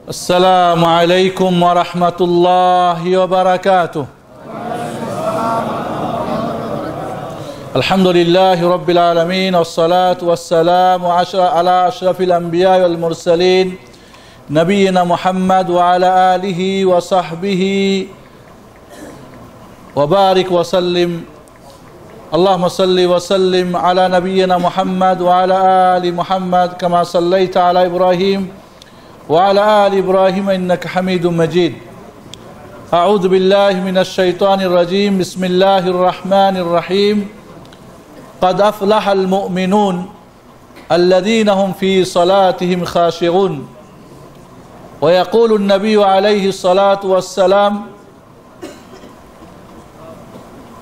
السلام عليكم ورحمة الله وبركاته. الحمد لله رب العالمين والصلاة والسلام على أشرف الأنبياء والمرسلين نبينا محمد وعلى آله وصحبه وبارك وسلم. اللهم صل وسلم على نبينا محمد وعلى آل محمد كما صليت على إبراهيم وعلى آل إبراهيم إنك حميد مجيد. أعوذ بالله من الشيطان الرجيم. بسم الله الرحمن الرحيم. قد أفلح المؤمنون الذين هم في صلاتهم خاشعون. ويقول النبي عليه الصلاة والسلام: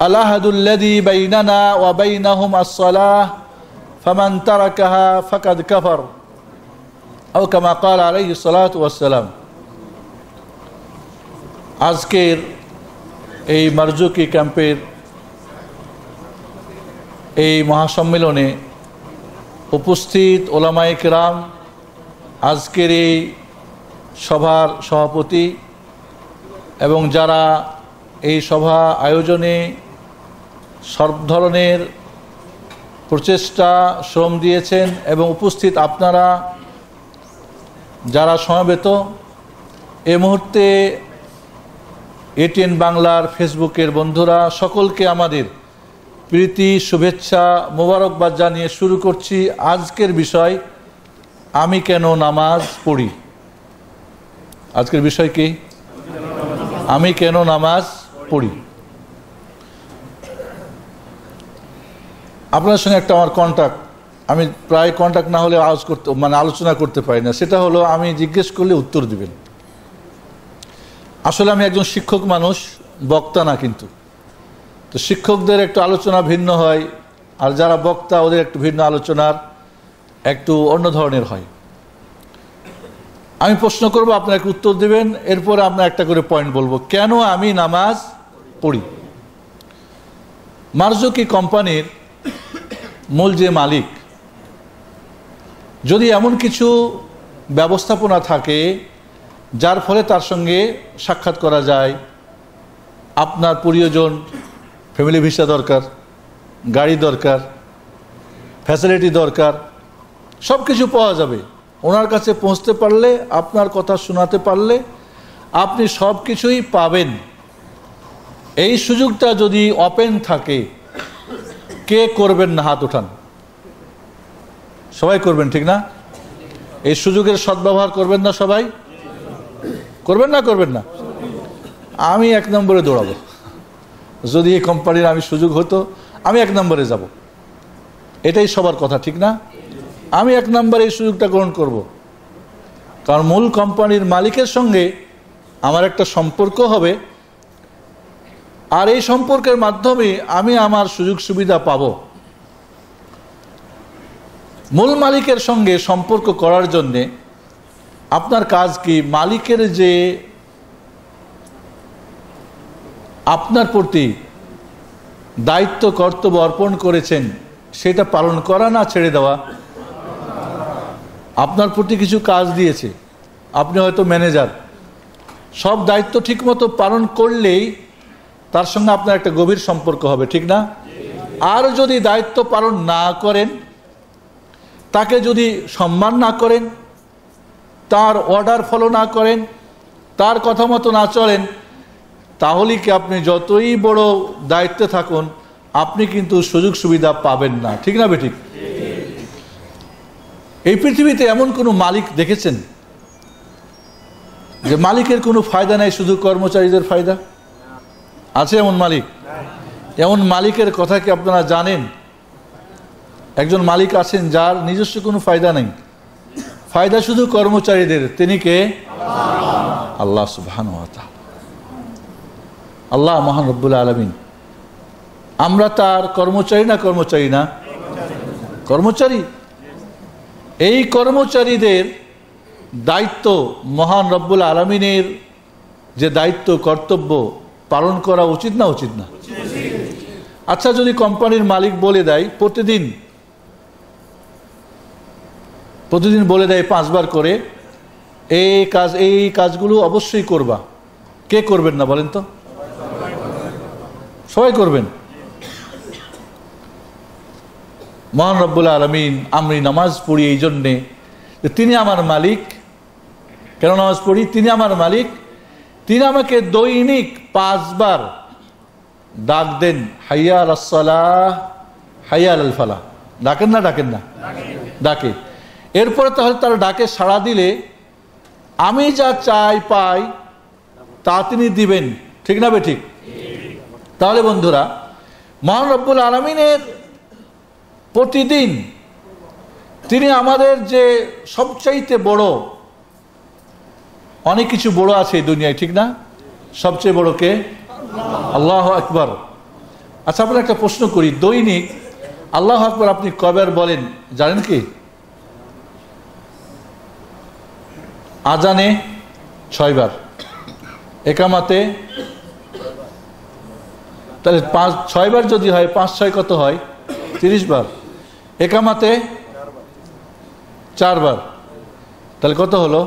العهد الذي بيننا وبينهم الصلاة فمن تركها فقد كفر أو كما قال عليه الصلاة والسلام. আজকের এই মারজুকি ক্যাম্পের এই মহাসম্মেলনে উপস্থিত ওলামায়ে কেরাম, আজকের এই সভার সভাপতি এবং যারা এই সভা আয়োজনে সব ধরনের প্রচেষ্টা শ্রম দিয়েছেন এবং উপস্থিত আপনারা যারা সমবেত, এই মুহূর্তে এটিএন বাংলার ফেসবুকের বন্ধুরা, সকলকে আমাদের প্রীতি শুভেচ্ছা মোবারকবাদ জানিয়ে শুরু করছি আজকের বিষয়, আমি কেন নামাজ পড়ি। আজকের বিষয় কি? আমি কেন নামাজ পড়ি। আপনার সঙ্গে একটা আমার কন্ট্যাক্ট, আমি প্রায় কন্ট্যাক্ট না হলে আলোচনা করতে পারি না। সেটা হলো, আমি জিজ্ঞেস করলে উত্তর দিবেন। আসলে আমি একজন শিক্ষক মানুষ, বক্তা না, কিন্তু তো শিক্ষকদের একটু আলোচনা ভিন্ন হয়, আর যারা বক্তা ওদের একটু ভিন্ন আলোচনার একটু অন্য ধরনের হয়। আমি প্রশ্ন করব, আপনারা একটু উত্তর দেবেন, এরপরে আমরা একটা করে পয়েন্ট বলবো কেন আমি নামাজ পড়ি। মারজুকি কোম্পানির মূল যে মালিক, যদি এমন কিছু ব্যবস্থাপনা থাকে যার ফলে তার সঙ্গে সাক্ষাৎ করা যায়, আপনার প্রিয়জন, ফ্যামিলি ভিসা দরকার, গাড়ি দরকার, ফ্যাসিলিটি দরকার, সব কিছু পাওয়া যাবে। ওনার কাছে পৌঁছতে পারলে, আপনার কথা শোনাতে পারলে আপনি সব কিছুই পাবেন। এই সুযোগটা যদি ওপেন থাকে, কে করবেন না? হাত উঠান। সবাই করবেন, ঠিক না? এই সুযোগের সদ্ব্যবহার করবেন না? সবাই করবেন না? করবেন না? আমি এক নম্বরে দৌড়াবো। যদি এই কোম্পানির আমি সুযোগ হতো, আমি এক নম্বরে যাব। এটাই সবার কথা, ঠিক না? আমি এক নম্বরে এই সুযোগটা গ্রহণ করব, কারণ মূল কোম্পানির মালিকের সঙ্গে আমার একটা সম্পর্ক হবে, আর এই সম্পর্কের মাধ্যমে আমি আমার সুযোগ সুবিধা পাব। মূল মালিকের সঙ্গে সম্পর্ক করার জন্যে আপনার কাজ কি? মালিকের যে আপনার প্রতি দায়িত্ব কর্তব্য অর্পণ করেছেন, সেটা পালন করা না ছেড়ে দেওয়া। আপনার প্রতি কিছু কাজ দিয়েছে, আপনি হয়তো ম্যানেজার, সব দায়িত্ব ঠিকমতো পালন করলেই তার সঙ্গে আপনার একটা গভীর সম্পর্ক হবে, ঠিক না? আর যদি দায়িত্ব পালন না করেন, তাকে যদি সম্মান না করেন, তার অর্ডার ফলো না করেন, তার কথা মতো না চলেন, তাহলে কি আপনি যতই বড় দায়িত্বে থাকুন, আপনি কিন্তু সুযোগ সুবিধা পাবেন না, ঠিক না বেঠিক? এই পৃথিবীতে এমন কোনো মালিক দেখেছেন যে মালিকের কোনো ফায়দা নেই, শুধু কর্মচারীদের ফায়দা? আছে এমন মালিক? এমন মালিকের কথা কি আপনারা জানেন? একজন মালিক আছেন যার নিজস্ব কোনো ফায়দা নেই, ফায়দা শুধু কর্মচারীদের। তিনি কে? আল্লাহ সুবহানাহু ওয়া তাআলা, আল্লাহ মহান রব্বুল আলামিন। আমরা তার কর্মচারী না? কর্মচারী না? কর্মচারী। এই কর্মচারীদের দায়িত্ব মহান রব্বুল আলামিনের যে দায়িত্ব কর্তব্য পালন করা উচিত না? উচিত না? আচ্ছা, যদি কোম্পানির মালিক বলে দেয় প্রতিদিন বলে দেয় 5 বার করে এই কাজগুলো অবশ্যই করবা। কে করবেন না বলেন তো? সবাই করবেন। মহান রব্বুল আলামিন, আমি নামাজ পড়ি এই জন্যে যে তিনি আমার মালিক। কেন নামাজ পড়ি? তিনি আমার মালিক। তিনি আমাকে দৈনিক 5 বার ডাক দেন, হাইয়া আলাস সালাহ, হাইয়া আলাল ফালাহ। ডাকেন না? ডাকেন না? ডাকে। এরপরে তাহলে তার ডাকে সাড়া দিলে আমি যা চাই পাই তা তিনি দিবেন, ঠিক না বেঠিক? তাহলে বন্ধুরা, মহান রব্বুল আলামিনের প্রতিদিন তিনি আমাদের যে সবচাইতে বড়, অনেক কিছু বড় আছে এই দুনিয়ায়, ঠিক না? সবচেয়ে বড় কে? আল্লাহু আকবার। আচ্ছা, আপনার একটা প্রশ্ন করি, দৈনিক আল্লাহু আকবার আপনি কয়বার বলেন জানেন কি? আজানে 6 বার, একামাতে, তাহলে 6 বার যদি হয় 5 6 কত হয়? 30 বার। একামাতে 4 বার, তাহলে কত হলো?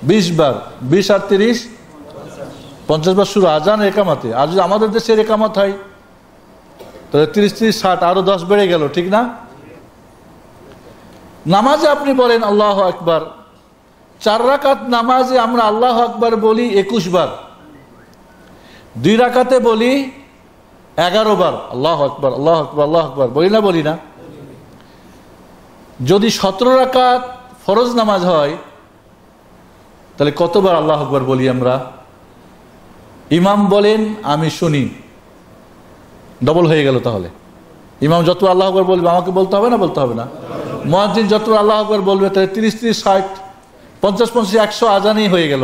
20 বার। 20 আর 30 50 বার শুরু আজান একামাতে। আর যদি আমাদের দেশের একামত হয় তাহলে 30 30 60, আরো 10 বেড়ে গেল, ঠিক না? নামাজে আপনি বলেন আল্লাহু আকবার। 4 রাকাত নামাজে আমরা আল্লাহু আকবার বলি 21 বার, 2 রাকাতে বলি 11 বার আল্লাহু আকবার, আল্লাহু আকবার, আল্লাহু আকবার, বলি না? বলি না? যদি 17 রাকাত ফরজ নামাজ হয় তাহলে কতবার আল্লাহু আকবার বলি আমরা? ইমাম বলেন, আমি শুনি, ডবল হয়ে গেল। তাহলে ইমাম যত আল্লাহু আকবার বলবে আমাকে বলতে হবে না? বলতে হবে না? মুয়াজ্জিন যত আল্লাহু আকবার বলবে তাহলে 30 30 60 50 50 100 আজানই হয়ে গেল,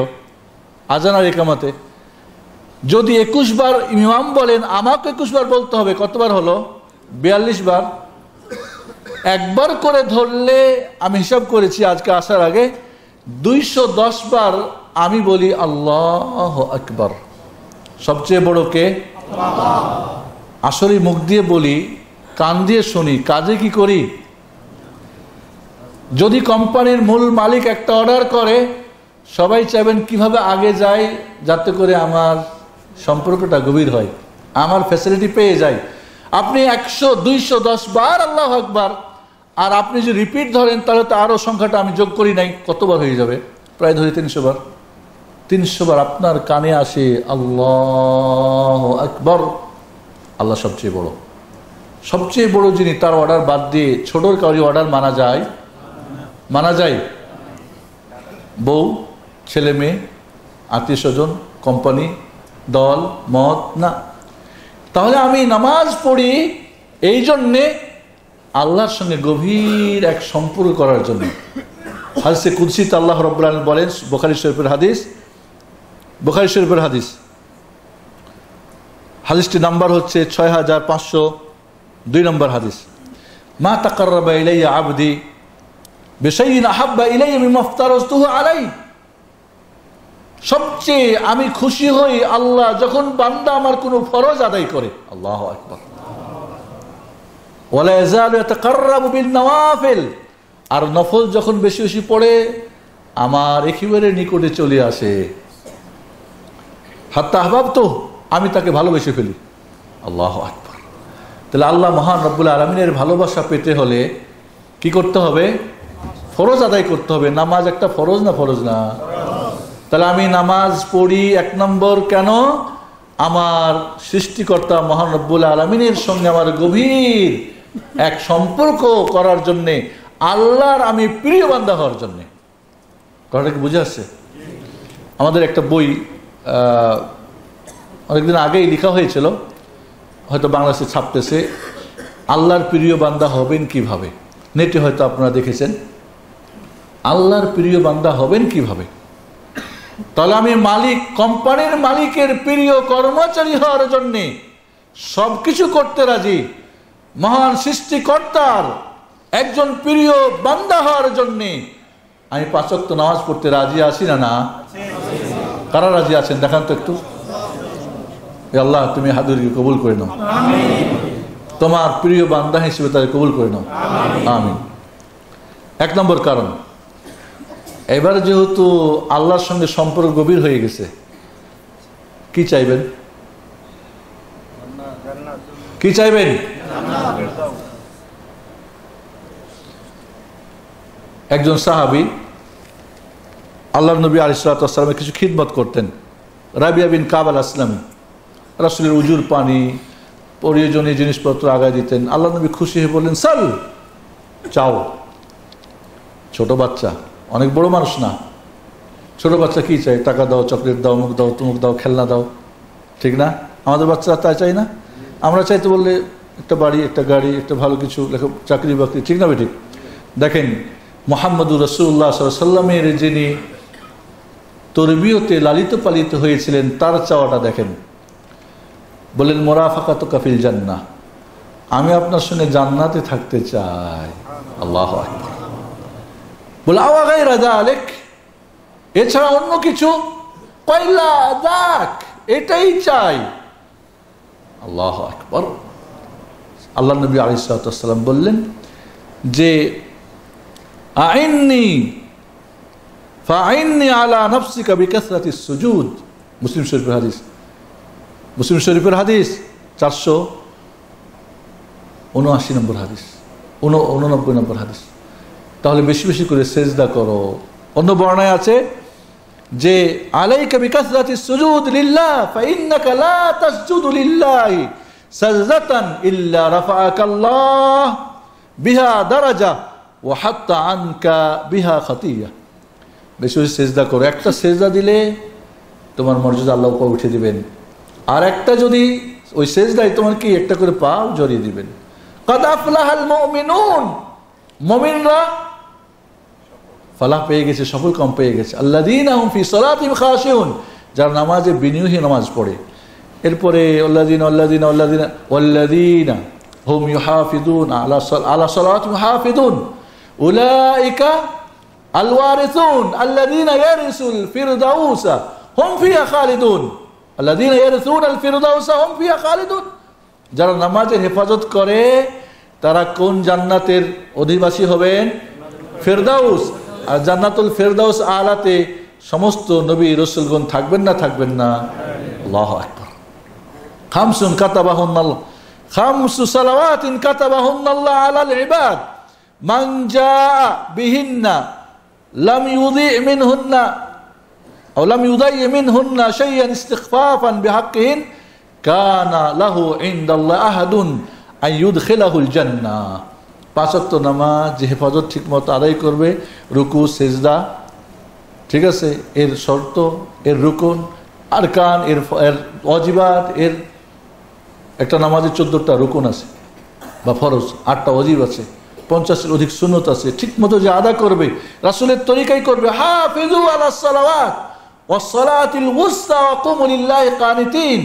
আজান আর একামতে। যদি 21 বার ইমাম বলেন, আমাকে 21 বার বলতে হবে, কতবার হলো? 42 বার। একবার করে ধরলে আমি হিসাব করেছি আজকে আসার আগে 210 বার আমি বলি আল্লাহু আকবার। সবচেয়ে বড় কে? আসলে মুখ দিয়ে বলি, কান দিয়ে শুনি, কাজে কি করি? যদি কোম্পানির মূল মালিক একটা অর্ডার করে, সবাই চাইবেন কিভাবে আগে যায় যাতে করে আমার সম্পর্কটা গভীর হয়, আমার ফ্যাসিলিটি পেয়ে যায়। আপনি 100 210 বার আল্লাহু আকবার, আর আপনি যদি রিপিট ধরেন তাহলে তো আরো সংখ্যাটা আমি যোগ করি নাই, কতবার হয়ে যাবে? প্রায় ধরি 300 বার। 300 বার আপনার কানে আসে আল্লাহু আকবার। আল্লাহ সবচেয়ে বড়। সবচেয়ে বড় যিনি, তার অর্ডার বাদ দিয়ে ছোটর কাউরি অর্ডার মানা যায়? মানা যায়? বউ, ছেলে মেয়ে, আত্মীয় স্বজন, কোম্পানি, দল, মত না। তাহলে আমি নামাজ পড়ি এই জন্যে আল্লাহর সঙ্গে গভীর এক সম্পর্ক করার জন্য। হাদিসে কুদসিতে আল্লাহ রাব্বুল আলামিন বলেন, বুখারী শরীফের হাদিস, বুখারী শরীফের হাদিস, হাদিসটি নাম্বার হচ্ছে 6502 নম্বর হাদিস। মা তাকাররাবা ইলাইয়া আবদি বিশাইইন আহাব্বা ইলাইয়া মিম্মা ইফতারাতুহু আলাইহি। সবচেয়ে আমি খুশি হই আল্লাহ যখন বান্দা আমার কোনো ফরজ আদায় করে। আল্লাহু আকবার। ওয়ালা ইয়াজালু ইয়াতাকাররাবু বিন নওয়াফিল, আর নফল যখন বেশি বেশি পড়ে আমার একেবারে নিকটে চলে আসে। হাত্তা আহবাবতু, আমি তাকে ভালোবেসে ফেলি। আল্লাহু আকবার। তাহলে আল্লাহ মহান রব্বুল আলামিনের ভালোবাসা পেতে হলে কি করতে হবে? ফরজ আদায় করতে হবে। নামাজ একটা ফরজ না? ফরজ না? তাহলে আমি নামাজ পড়ি 1 নম্বর কেন? আমার সৃষ্টিকর্তা মহান রব্বুল আলামিনের সঙ্গে আমার গভীর এক সম্পর্ক করার জন্যে, আল্লাহর আমি প্রিয় বান্দা হওয়ার জন্যে। কথাটা কি বুঝে আসছে? আমাদের একটা বই অনেকদিন আগেই লেখা হয়েছিল, হয়তো বাংলাদেশে ছাপতেছে, আল্লাহর প্রিয় বান্দা হবেন কিভাবে। নেটে হয়তো আপনারা দেখেছেন, আল্লাহর প্রিয় বান্দা হবেন কিভাবে। তাহলে আমি মালিক, কোম্পানির মালিকের প্রিয় কর্মচারী হওয়ার জন্যে সবকিছু করতে রাজি। মহান সৃষ্টিকর্তার একজন প্রিয় বান্দা হওয়ার জন্যে আমি 5 ওয়াক্ত নামাজ পড়তে রাজি আছি না? না? কারা রাজি আছেন দেখান তো একটু। আল্লাহ তুমি হাদুরকে কবুল করে নাও, তোমার প্রিয় বান্দা হিসেবে তাকে কবুল করে নাও, আমিন। 1 নম্বর কারণ, এবার যেহেতু আল্লাহর সঙ্গে সম্পর্ক গভীর হয়ে গেছে, কি চাইবেন? কি চাইবেন? একজন সাহাবী আল্লাহর নবী আলাইহিস সালাতু ওয়াস সালামের কিছু খিদমত করতেন। রাবিয়া বিন কাব আল আসলামী রাসূলের উজুর পানি, প্রয়োজনীয় জিনিসপত্র আগায় দিতেন। আল্লাহ নবী খুশি হয়ে বললেন, সাল, চাও। ছোট বাচ্চা, অনেক বড় মানুষ না, ছোট বাচ্চা কি চাই? টাকা দাও, চকলেট দাও, মুখ দাও, তুমুক দাও, খেলনা দাও, ঠিক না? আমাদের বাচ্চারা তাই চাই না? আমরা চাইতে বললে একটা বাড়ি, একটা গাড়ি, একটা ভালো কিছু, চাকরি বাকরি, ঠিক না বেঠিক? দেখেন মুহাম্মদুর রাসূলুল্লাহ সাল্লাল্লাহু আলাইহি ওয়াসাল্লামের যিনি তরবিয়তে লালিত পালিত হয়েছিলেন, তার চাওয়াটা দেখেন। বলেন, মুরাফাকাতুকা ফিল জান্নাহ, আমি আপনার সঙ্গে জান্নাতে থাকতে চাই। আল্লাহু আকবার। বলে, আওয়া গায়রা যালিক, এছাড়া অন্য কিছু? কয়লা যাক, এটাই চাই। আল্লাহু আকবার। আল্লাহ নবী আলাইহিস সালাতু ওয়াস সালাম বললেন যে আইন্নি ফাইন্নি আলা নাফসিকা বিকাসরাতিস সুজুদ। মুসলিম শরীফের হাদিস, মুসলিম শরীফের হাদিস 479 নম্বর হাদিস, 89 নম্বর হাদিস। তাহলে বেশি বেশি করে সেজদা করো। অন্য বর্ণায় আছে যে আলাইকা বিকাসরাতিস সুজুদ লিল্লাহ ফাইন্নাকা লা তাসজুদু লিল্লাহি সাজদাতান ইল্লা রাফাআকাল্লাহ বিহা দারাজা ওয়া হাত্তা আনকা বিহা খাতিয়া। বেশি বেশি সেজদা করো। একটা সেজদা দিলে তোমার মর্যাদা আল্লাহ উপর উঠে দিবেন, আর একটা যদি ওই সেজদায় তোমার কি একটা করে পাও জড়িয়ে দিবেন। কাদ আফলাহাল মুমিনুন, মুমিনরা ফালাহ পেয়ে গেছে, সফল কাম পেয়ে গেছে। আল্লাযীনা হুম ফি সালাতিহিম খাশিউন, যারা নামাজে বিনিয়োগী নামাজ পড়ে। এরপরে ওয়াল্লাযীনা হুম ইউহাফিজুন আলা সালাতিহিম হাফিজুন উলাইকা আল ওয়ারিসুন আল্লাযীনা ইয়ারিসুল ফিরদাউসা হুম ফিহা খালিদুন। আল্লাযীনা ইয়ারিসুনা আল ফিরদাউসা হুম ফিহা খালিদুন, যারা নামাজের হেফাজত করে তারা কোন জান্নাতের অধিবাসী হবেন? ফিরদাউস। আর জান্নাতুল ফিরদাউস আলাতে সমস্ত নবী রাসূলগণ থাকবেন না থাকবেন না? আল্লাহু আকবার। খামসুন কাতাবাহুন্নাল্লাহ, খামসু সালাওয়াতিন কাতাবাহুন্নাল্লাহ আলাল ইবাদ মান জাআ বিহিন্না লাম ইউদি মিনহুন্না আও লাম ইউদাই মিনহুন্না শাইআন ইস্তিগফাফান বিহাক্কিহিন কানা লাহু ইনদাল্লাহি আহাদুন আইয়ুদখিলাহুল জান্নাহ। 5 ওয়াক্ত নামাজ যে হেফাজত ঠিকমতো আদায় করবে, রুকু সেজদা, ঠিক আছে, এর শর্ত, এর রুকুন, আরকান, এর ওয়াজিবাত, এর একটা নামাজের 14টা রুকুন আছে বা ফরজ, 8টা ওয়াজিব আছে, 50-এর অধিক সুন্নত আছে, ঠিকমতো যে আদা করবে, রাসূলের তরিকায় করবে। হাফিজু আলাস সালাওয়াত ওয়াস সালাতিল উসতা ওয়া কুমু লিল্লাহি কানিতিন,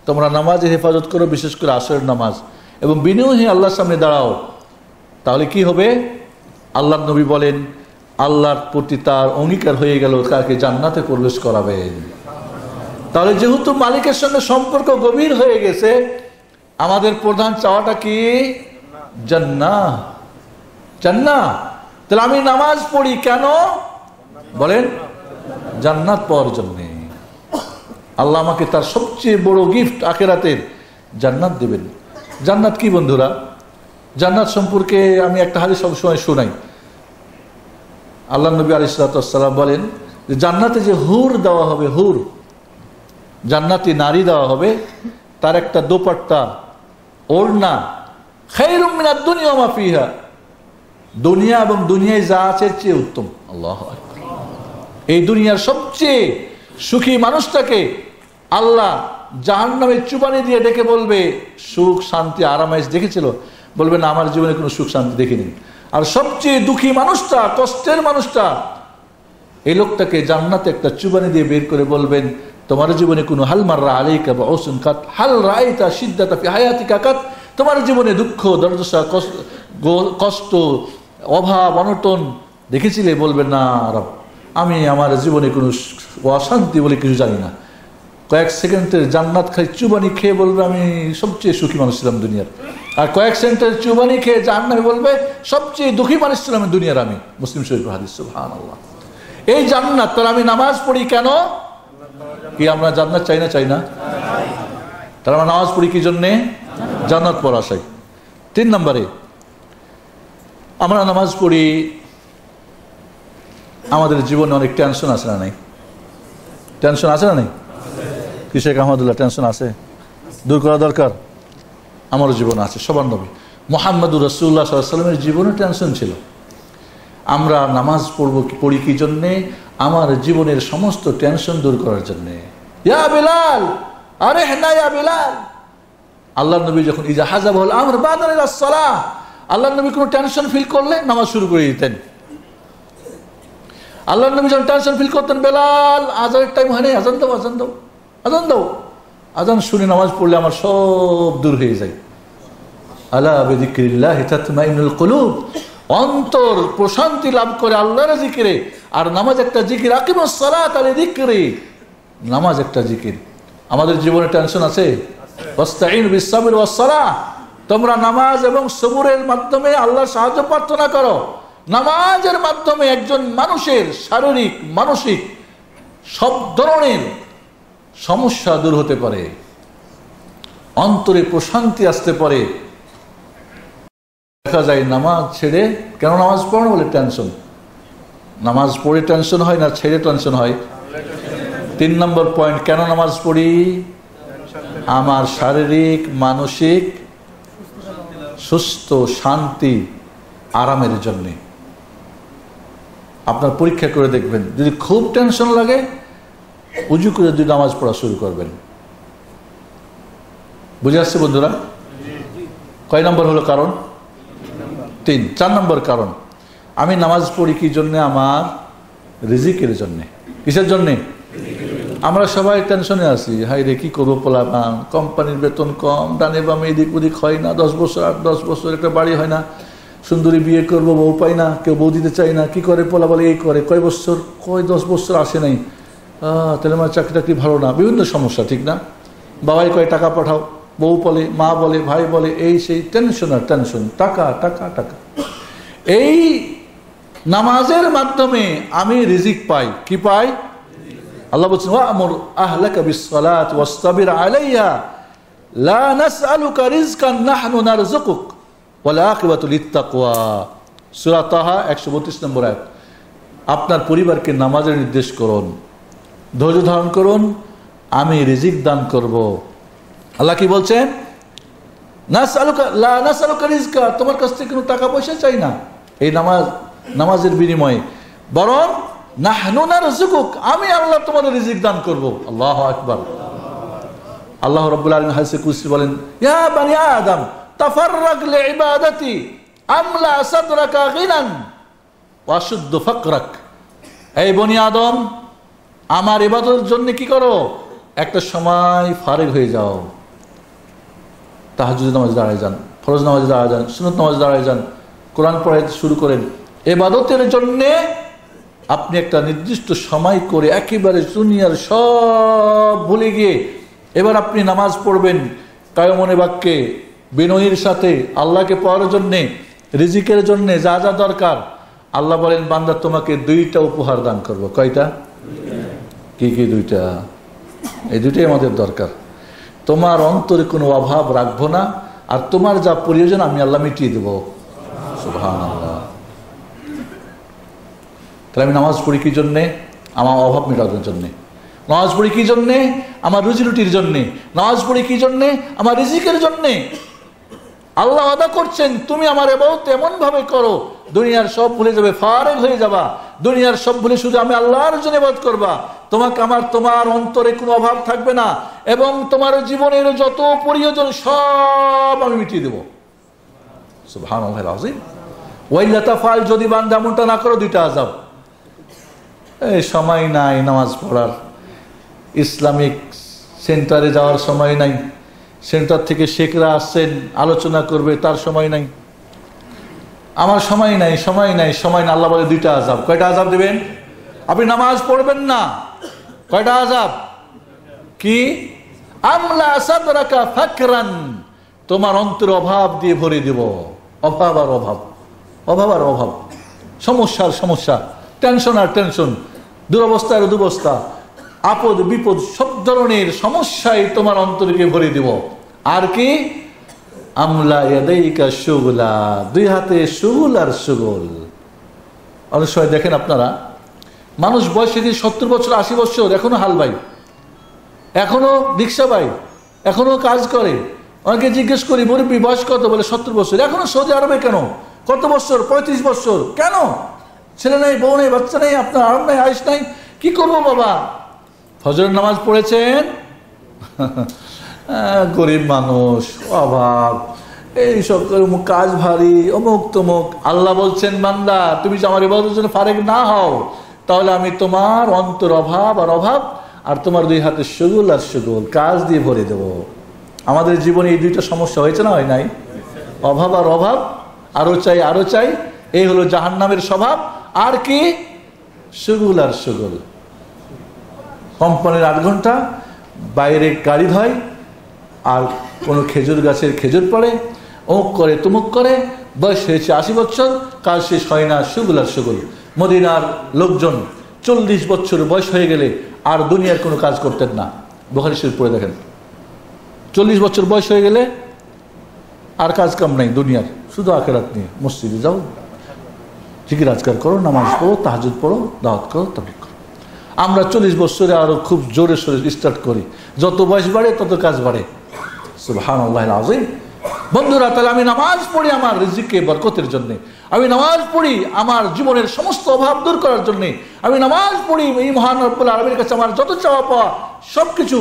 তোমরা নামাজের হেফাজত করো, বিশেষ করে আসরের নামাজ, এবং বিনয়ী আল্লাহর সামনে দাঁড়াও। তাহলে কি হবে? আল্লাহর নবী বলেন আল্লাহর প্রতি তার অঙ্গীকার হয়ে গেল, তাকে জান্নাতে প্রবেশ করাবেন। তাহলে যেহেতু মালিকের সঙ্গে সম্পর্ক গভীর হয়ে গেছে, আমাদের প্রধান চাওয়াটা কি? জান্নাহ, জান্নাহ। তাহলে আমি নামাজ পড়ি কেন? বলেন, জান্নাত পাওয়ার জন্য। আল্লাহ আমাকে তার সবচেয়ে বড় গিফট আখিরাতের জান্নাত দেবেন। জান্নাত কি বন্ধুরা? জান্নাত সম্পর্কে আমি একটা হাদিস সবসময় শোনাই। আল্লাহ নবী আলাইহিস সালাতু ওয়াস সালাম বলেন যে জান্নাতে যে হুর দেওয়া হবে, হুর, জান্নাতি নারী দেওয়া হবে, তার একটা দোপাট্টা, ওড়না, খায়রুম মিনাদ দুনিয়া ওয়া মা ফিহা, দুনিয়া এবং দুনিয়ায় যা আছে চেয়ে উত্তম। আল্লাহু আকবার। এই দুনিয়ার সবচেয়ে সুখী মানুষটাকে আল্লাহ জাহান্নামের চুবানি দিয়ে ডেকে বলবে, সুখ শান্তি আরামায়েশ দেখেছিল? বলবে না, আমার জীবনে কোনো সুখ শান্তি দেখিনি। আর সবচেয়ে দুঃখী মানুষটা, কষ্টের মানুষটা, এই লোকটাকে জান্নাতে একটা চুবানি দিয়ে বের করে বলবেন, তোমার জীবনে কোনো হাল মাররা আলাইকা বা ওসুন কাত হাল রাইতা সিদ্দাতা ফি হায়াতিকা কাত, তোমার জীবনে দুঃখ, দুর্দশা, কষ্ট, অভাব, অনটন দেখেছিলে? বলবে না রব, আমি আমার জীবনে কোনো অশান্তি বলে কিছু জানি না। কয়েক সেকেন্ডের জান্নাত খাই চুবানি খেয়ে বলবে, আমি সবচেয়ে সুখী মানুষ ছিলাম দুনিয়ার। আর কয়েক সেকেন্ডের চুবানি খেয়ে জাহান্নামে বলবে, সবচেয়ে দুঃখী মানুষ ছিলাম দুনিয়ার আমি। মুসলিম শরীফ হাদিস। সুবহানাল্লাহ। এই জান্নাত। তাহলে আমি নামাজ পড়ি কেন? কি আমরা জান্নাত চাই না? চাই না? তাহলে আমরা নামাজ পড়ি কি জন্যে? জান্নাত পড়া চাই। 3 নম্বরে আমরা নামাজ পড়ি, আমাদের জীবনে অনেক টেনশন আছে না নাই? টেনশন আছে না নাই? কি শেখ আহমদুল্লাহ, টেনশন আছে? দূর করা দরকার। আমারও জীবন আছে, সবার নবী মুহাম্মদুর রাসূলুল্লাহ সাল্লাল্লাহু আলাইহি ওয়াসাল্লামের জীবনে টেনশন ছিল। আমরা নামাজ পড়ি কি জন্যে? আমার জীবনের সমস্ত টেনশন দূর করার জন্যে। ইয়া বিলাল, আরে না ইয়া বিলাল। আল্লাহর নবী যখন ইজা হাযাবাহুল আমর বাদার ইলাস সালাহ, আল্লাহর নবী কোনো টেনশন ফিল করলে নামাজ শুরু করে দিতেন। আল্লাহর নবী যখন টেনশন ফিল করতেন, বেলাল আজানের টাইম হয় নাই, আজান দাও, আজান দাও, আজান দাও। আজান শুনে নামাজ পড়লে আমার সব দূর হয়ে যায়। আলা বিযিকরিল্লাহি তাতমাইন্নুল কুলুব, অন্তর প্রশান্তি লাভ করে আল্লাহর জিকিরে। আর নামাজ একটা জিকির, আকিমুস সালাত লিযিকরি, নামাজ একটা জিকির। আমাদের জীবনে টেনশন আছে? ওয়াস্তাইনু বিস-সাবরি ওয়াস-সালাহ, তোমরা নামাজ এবং সবুরের মাধ্যমে আল্লাহর সাহায্য প্রার্থনা করো। নামাজের মাধ্যমে একজন মানুষের শারীরিক, মানসিক সব ধরনের সমস্যা দূর হতে পারে, অন্তরে প্রশান্তি আসতে পারে। দেখা যায় নামাজ ছেড়ে, কেন নামাজ পড়ো বলে টেনশন। নামাজ পড়ে টেনশন হয় না ছেড়ে টেনশন হয়? 3 নম্বর পয়েন্ট, কেন নামাজ পড়ি? আমার শারীরিক, মানসিক সুস্থ, শান্তি, আরামের জন্যে। আপনার পরীক্ষা করে দেখবেন, যদি খুব টেনশন লাগে উজু করে যদি নামাজ পড়া শুরু করবেন। বুঝে আসছে বন্ধুরা? কয় নম্বর হলো কারণ? 3। 4 নম্বর কারণ, আমি নামাজ পড়ি কি জন্যে? আমার রিজিকের জন্যে। কিসের জন্যে? আমরা সবাই টেনশনে আছি, হাই রে কি করবো, পোলাপান, কোম্পানির বেতন কম, ডানে বামে এদিক ওদিক হয় না, 10 বছর 8-10 বছর একটা বাড়ি হয় না, সুন্দরী বিয়ে করবো, বউ পাই না, কেউ বউ দিতে চাই না, কি করে পোলা বলে এই করে, কয় বছর, 10 বছর আসে নাই, তাহলে আমার চাকরি টাকরি ভালো না, বিভিন্ন সমস্যা, ঠিক না? বাবাই কয় টাকা পাঠাও, বউ বলে, মা বলে, ভাই বলে, এই সেই টেনশন আর টেনশন, টাকা টাকা টাকা। এই নামাজের মাধ্যমে আমি রিজিক পাই। কি পাই? আল্লাহ বলছেন, ওয়া'মুর আহলাকা বিস-সালাতি ওয়াসতাবির আলাইহা লা নাসআলুকা রিজকান নাহনু নারযুকুক ওয়াল আকিবাতু লিত-তাকওয়া। সূরা তাহা 132 নম্বর আয়াত। আপনার পরিবারকে নামাজের নির্দেশ করুন, ধৈর্য ধারণ করুন, আমি রিজিক দান করব। আল্লাহ কি বলছেন? নাসআলুকা রিজকা, তোমার কাছ থেকে কোনো টাকা পয়সা চাই না এই নামাজের বিনিময়ে, বরং নাহনু নারযুকুক, আমি আল্লাহ তোমাদের রিজিক দান করব। আল্লাহু আকবার। আল্লাহ রাব্বুল আলামিন হাদিসে কুদসি বলেন, ইয়া বানি আদম তাফাররাগ লিইবাদাতি আমলা সাদরাকা গিনান ওয়া শুদ্দ ফাকরাক। এই বনি আদম, আমার ইবাদতের জন্য কি করো? একটা সময় ফারিগ হয়ে যাও, তাহাজ্জুদ নামাজ দাঁড়ায় যান, ফরজ নামাজে দাঁড়ায় যান, সুন্নত নামাজে দাঁড়ায় যান, কোরআন পড়া শুরু করেন। ইবাদতের জন্যে আপনি একটা নির্দিষ্ট সময় করে একেবারে দুনিয়ার সব ভুলে গিয়ে এবার আপনি নামাজ পড়বেন কায়মনে বাক্যে, বিনয়ের সাথে, আল্লাহকে পাওয়ার জন্যে, রিজিকের জন্যে যা যা দরকার। আল্লাহ বলেন, বান্দা তোমাকে 2টা উপহার দান করবো। কয়টা? কি কি 2টা? এই 2টাই আমাদের দরকার। তোমার অন্তরে কোনো অভাব রাখবো না, আর তোমার যা প্রয়োজন আমি আল্লাহ মিটিয়ে দেবো। সুবহানাল্লাহ। তাহলে আমি নামাজ পড়ি কি জন্যে? আমার অভাব মেটানোর জন্যে। নামাজ পড়ি কি জন্যে? আমার রুজি রুটির জন্যে। নামাজ পড়ি কি জন্যে? আমার রিজিকের জন্যে। আল্লাহ ওয়াদা করছেন, তুমি আমার ইবাদত এমন ভাবে করো দুনিয়ার সব ভুলে যাবে, ফারিগ হয়ে যাবা, দুনিয়ার সব ভুলে শুধু আমি আল্লাহর জন্য ইবাদত করবা। তোমার অন্তরে কোনো অভাব থাকবে না, এবং তোমার জীবনের যত প্রয়োজন সব আমি মিটিয়ে দেব। সুবহানাল্লাহিল আযীম। ওয়াইল্লা তাফআল, যদি বান্দা এমনটা না করো, 2টা আযাব। এই সময় নাই নামাজ পড়ার, ইসলামিক সেন্টারে যাওয়ার সময় নাই, সেন্টার থেকে শেখরা আসছেন আলোচনা করবে, তার সময় নাই, আমার সময় নাই, সময় নাই, সময় না। আল্লাহ বলে 2টা আযাব। কয়টা আযাব দিবেন? আপনি নামাজ পড়বেন না, কয়টা আযাব? কি? আমলা সাদরাকা ফাকরান, তোমার অন্তর অভাব দিয়ে ভরে দেব। অভাব আর অভাব, অভাব আর অভাব, সমস্যার সমস্যা, টেনশন আর টেনশন। দুরবস্থা আর দুবস্থা, আপদ বিপদ সব ধরনের সমস্যায় তোমার অন্তরকে ভরে দিব। আর কি? আমলা ইয়াদাইকা শুগলা, দুই হাতে শুগল আর শুগল। অনেক সময় দেখেন আপনারা, মানুষ বয়সে 70 বছর 80 বছর এখনো হাল বাই, এখনো রিক্সা বাই, এখনো কাজ করে। অনেকে জিজ্ঞেস করি মুরব্বী বয়স কত? বলে 70 বছর। এখনো সৌদি আরবে কেন? কত বছর? 35 বছর। কেন? ছেলে নেই, বউ নেই, বাচ্চা নেই, আপনার আরাম নেই, আয়ুষ নাই, কি করবো বাবা? ফজরের নামাজ পড়েছেন? গরিব মানুষ, অভাব, এইসব কাজ ভারী, অমুক তমুক। আল্লাহ বলছেন, বান্দা তুমি যে আমার ইবাদতের জন্য ফারেক না হও, তাহলে আমি তোমার অন্তর অভাব আর অভাব আর তোমার দুই হাতে শুগুল আর শুগুল কাজ দিয়ে ভরে দেব। আমাদের জীবনে এই দুইটা সমস্যা হয়েছে না? হয় নাই? অভাব আর অভাব, আরো চাই আরো চাই, এই হলো জাহান্নামের স্বভাব। আর কি? শুগুল আর শুগুল। কোম্পানির 8 ঘন্টা, বাইরে গাড়ি ধয়, আর কোনো খেজুর গাছের খেজুর পড়ে, অমুক করে তুমুক করে, বয়স হয়েছে 80 বছর, কাজ শেষ হয় না, শুগুল আর শুগুল। মদিনার লোকজন 40 বছর বয়স হয়ে গেলে আর দুনিয়ার কোনো কাজ করতেন না। বুখারী শরীফ পড়ে দেখেন, 40 বছর বয়স হয়ে গেলে আর কাজ কাম নাই দুনিয়ার, শুধু আখিরাত নিয়ে। মসজিদে যাও, জিকির আজকার করো, নামাজ পড়ো, তাহাজ্জুদ পড়ো, দাওয়াত করো, তাবলীগ করো। আমরা 40 বছরে আরো খুব জোরে সোরে স্টার্ট করি, যত বয়স বাড়ে তত কাজ বাড়ে। সুবহানাল্লাহিল আযীম। বন্ধুরা, তাহলে আমি নামাজ পড়ি আমার রিজিকে বরকতের জন্য, আমি নামাজ পড়ি আমার জীবনের সমস্ত অভাব দূর করার জন্য, আমি নামাজ পড়ি এই মহান রব্বুল আলামিনের কাছে আমার যত চাওয়া পাওয়া সবকিছু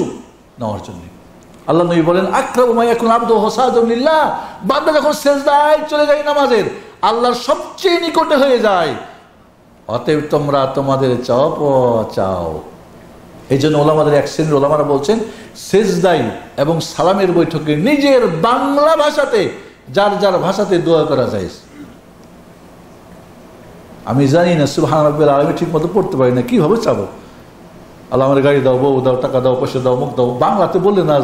নেওয়ার জন্য। আল্লাহ নবী বলেন, আকরাবু মা ইয়াকুনু আবদু সাজিদান লিল্লাহ, বান্দা যখন সিজদায় চলে যায় নামাজের, আল্লাহর সবচেয়ে নিকটে হয়ে যায়। অতএব তোমরা তোমাদের চাওয়া পাওয়া চাও। এই জন্য ওলামাদের এক শ্রেণীর ওলামারা বলছেন, সিজদায় এবং সালামের বৈঠকে নিজের বাংলা ভাষাতে যার যার ভাষাতে দোয়া করা যায়। আমি জানি না সুবহান রাব্বিল আলা, আমি ঠিক মতো পড়তে পারি না, কিভাবে চাবো? আল্লাহ আমার গাড়ি দাও, বউ দাও, টাকা দাও, পয়সা দাও, মুখ দাও। বাংলাতে বললে না